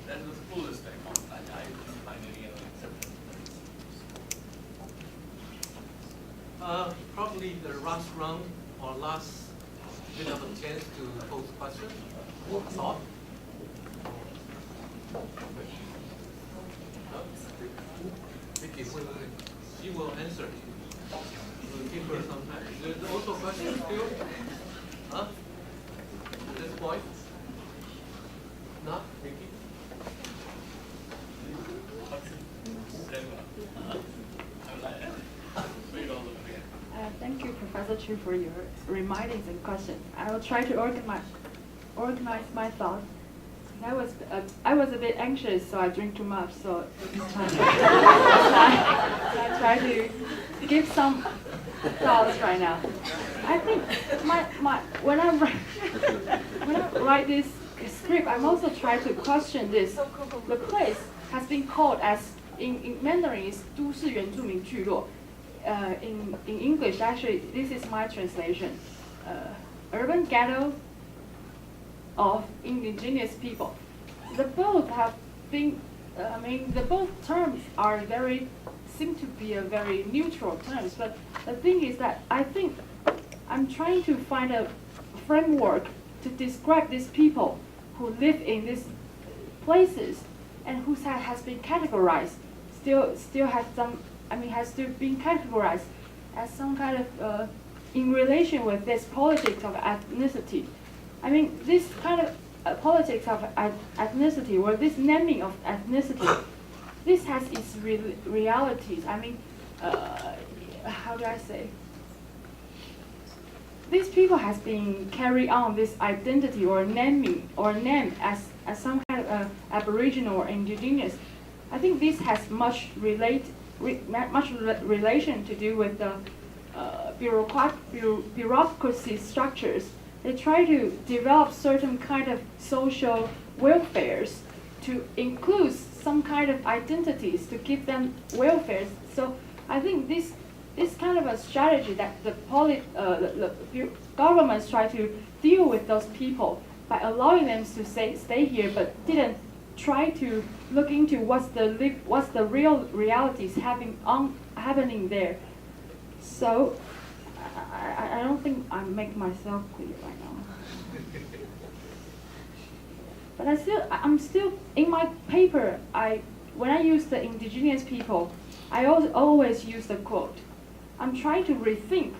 That was the coolest I found. I finally accepted. Probably the last round or last bit of a chance to pose questions or thought. Vicky, she will answer. We'll give her some time. There's also questions still? Huh? At this point? Not, Vicky? Thank you, Professor Chu, for your remindings and questions. I will try to organize my thoughts. I was a bit anxious, so I drink too much. So I try to give some thoughts right now. I think when I write this script, I'm also trying to question this. The place has been called as in Mandarin is 都市原住民聚落. In English, actually, this is my translation. Urban ghetto of indigenous people. The both have been, the both terms are seem to be a very neutral terms, but the thing is that I think I'm trying to find a framework to describe these people who live in these places and who has been categorized, still has some, has still been categorized as some kind of, in relation with this politics of ethnicity. This kind of politics of ethnicity, or this naming of ethnicity, this has its realities. How do I say? These people has been carry on this identity or naming or name as some kind of Aboriginal or indigenous. I think this has much relation to do with the bureaucracy structures. They try to develop certain kind of social welfares to include some kind of identities to give them welfares. So I think this kind of a strategy that the governments try to deal with those people by allowing them to stay here, but didn't try to look into what's the real realities happening there. So I don't think I make myself clear right now. But I'm still in my paper. When I use the indigenous people, I always use the quote. I'm trying to rethink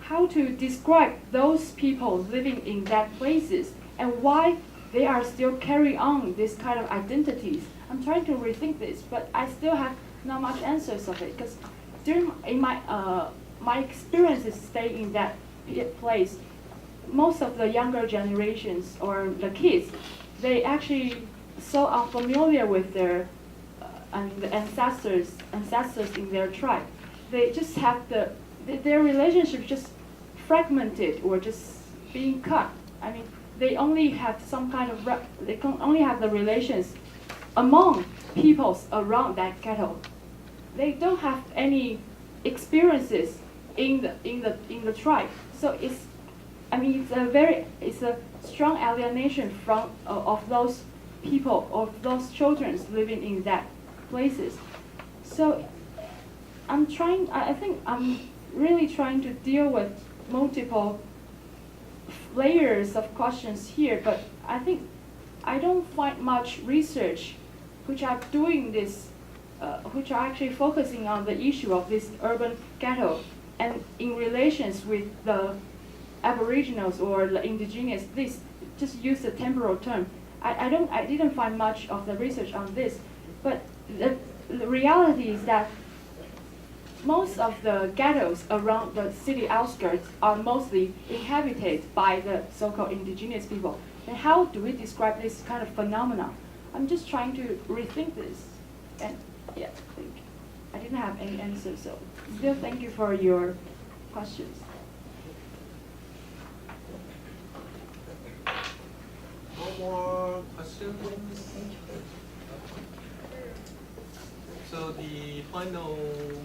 how to describe those people living in that places and why they are still carrying on this kind of identities. I'm trying to rethink this, but I still have not much answers of it because in my experiences staying in that place, most of the younger generations or the kids, they actually so unfamiliar with their the ancestors in their tribe. They just have their relationship just fragmented or just being cut. They only have some kind of they can only have the relations among peoples around that ghetto. They don't have any experiences in the tribe. So it's a strong alienation from of those people, of those children living in that places. So I think I'm really trying to deal with multiple layers of questions here, but I think I don't find much research which are doing this, which are actually focusing on the issue of this urban ghetto and in relations with the Aboriginals or the indigenous. This just use the temporal term. I didn't find much of the research on this, but the reality is that most of the ghettos around the city outskirts are mostly inhabited by the so-called indigenous people. And how do we describe this kind of phenomena? I'm just trying to rethink this. And yeah, I didn't have any answer, so still thank you for your questions. No more questions? So the final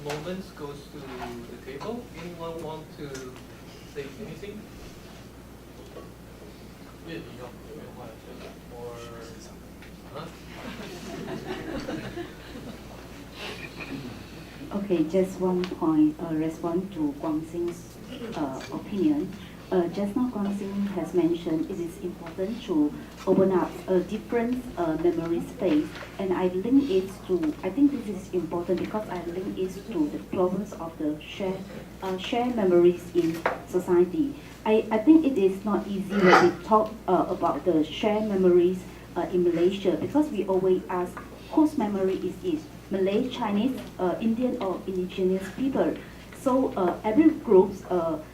moments goes to the table. Anyone want to say anything? Or Okay, just one point, respond to Guang Xing's opinion. Just now Guang Xing has mentioned it is important to open up a different memory space, and I think this is important because I link it to the problems of the shared memories in society. I think it is not easy when we talk about the shared memories in Malaysia, because we always ask whose memory is it? Malay, Chinese, Indian, or indigenous people. So every group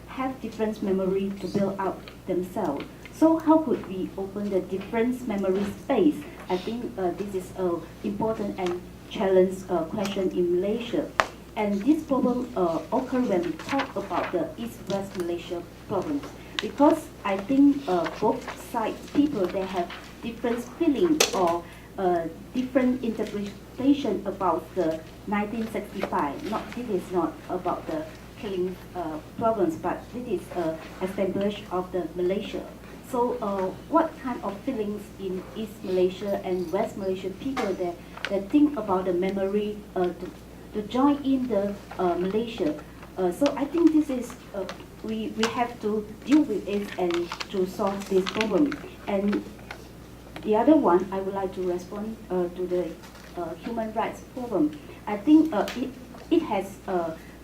have different memory to build up themselves. So how could we open the different memory space? I think this is an important and challenge question in Malaysia. And this problem occurs when we talk about the East-West Malaysia problems. Because I think both sides, people, they have different feelings or different legislation about the 1965. This is not about the killing problems, but this is established of the Malaysia. So what kind of feelings in East Malaysia and West Malaysia people that think about the memory to join in the Malaysia? So I think this is we have to deal with it and to solve this problem. And the other one, I would like to respond to the human rights problem. I think it has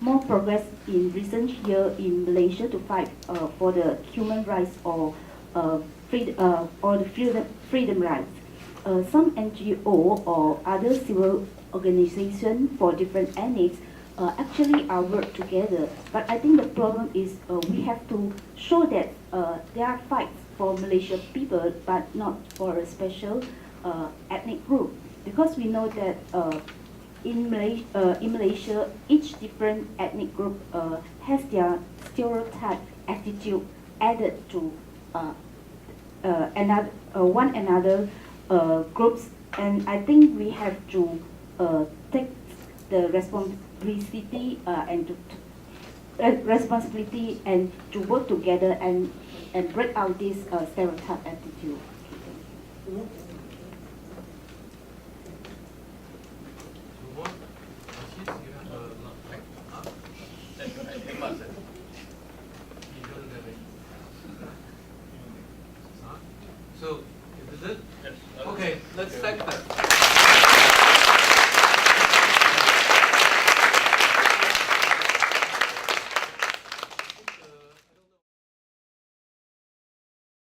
more progress in recent years in Malaysia to fight for the human rights or the freedom rights. Some NGO or other civil organizations for different ethnics actually are work together. But I think the problem is we have to show that there are fights for Malaysian people, but not for a special ethnic group. Because we know that in Malaysia, each different ethnic group has their stereotype attitude added to one another groups, and I think we have to take the responsibility and to work together and break out this stereotype attitude. So, is it? Yes. Okay, let's thank them.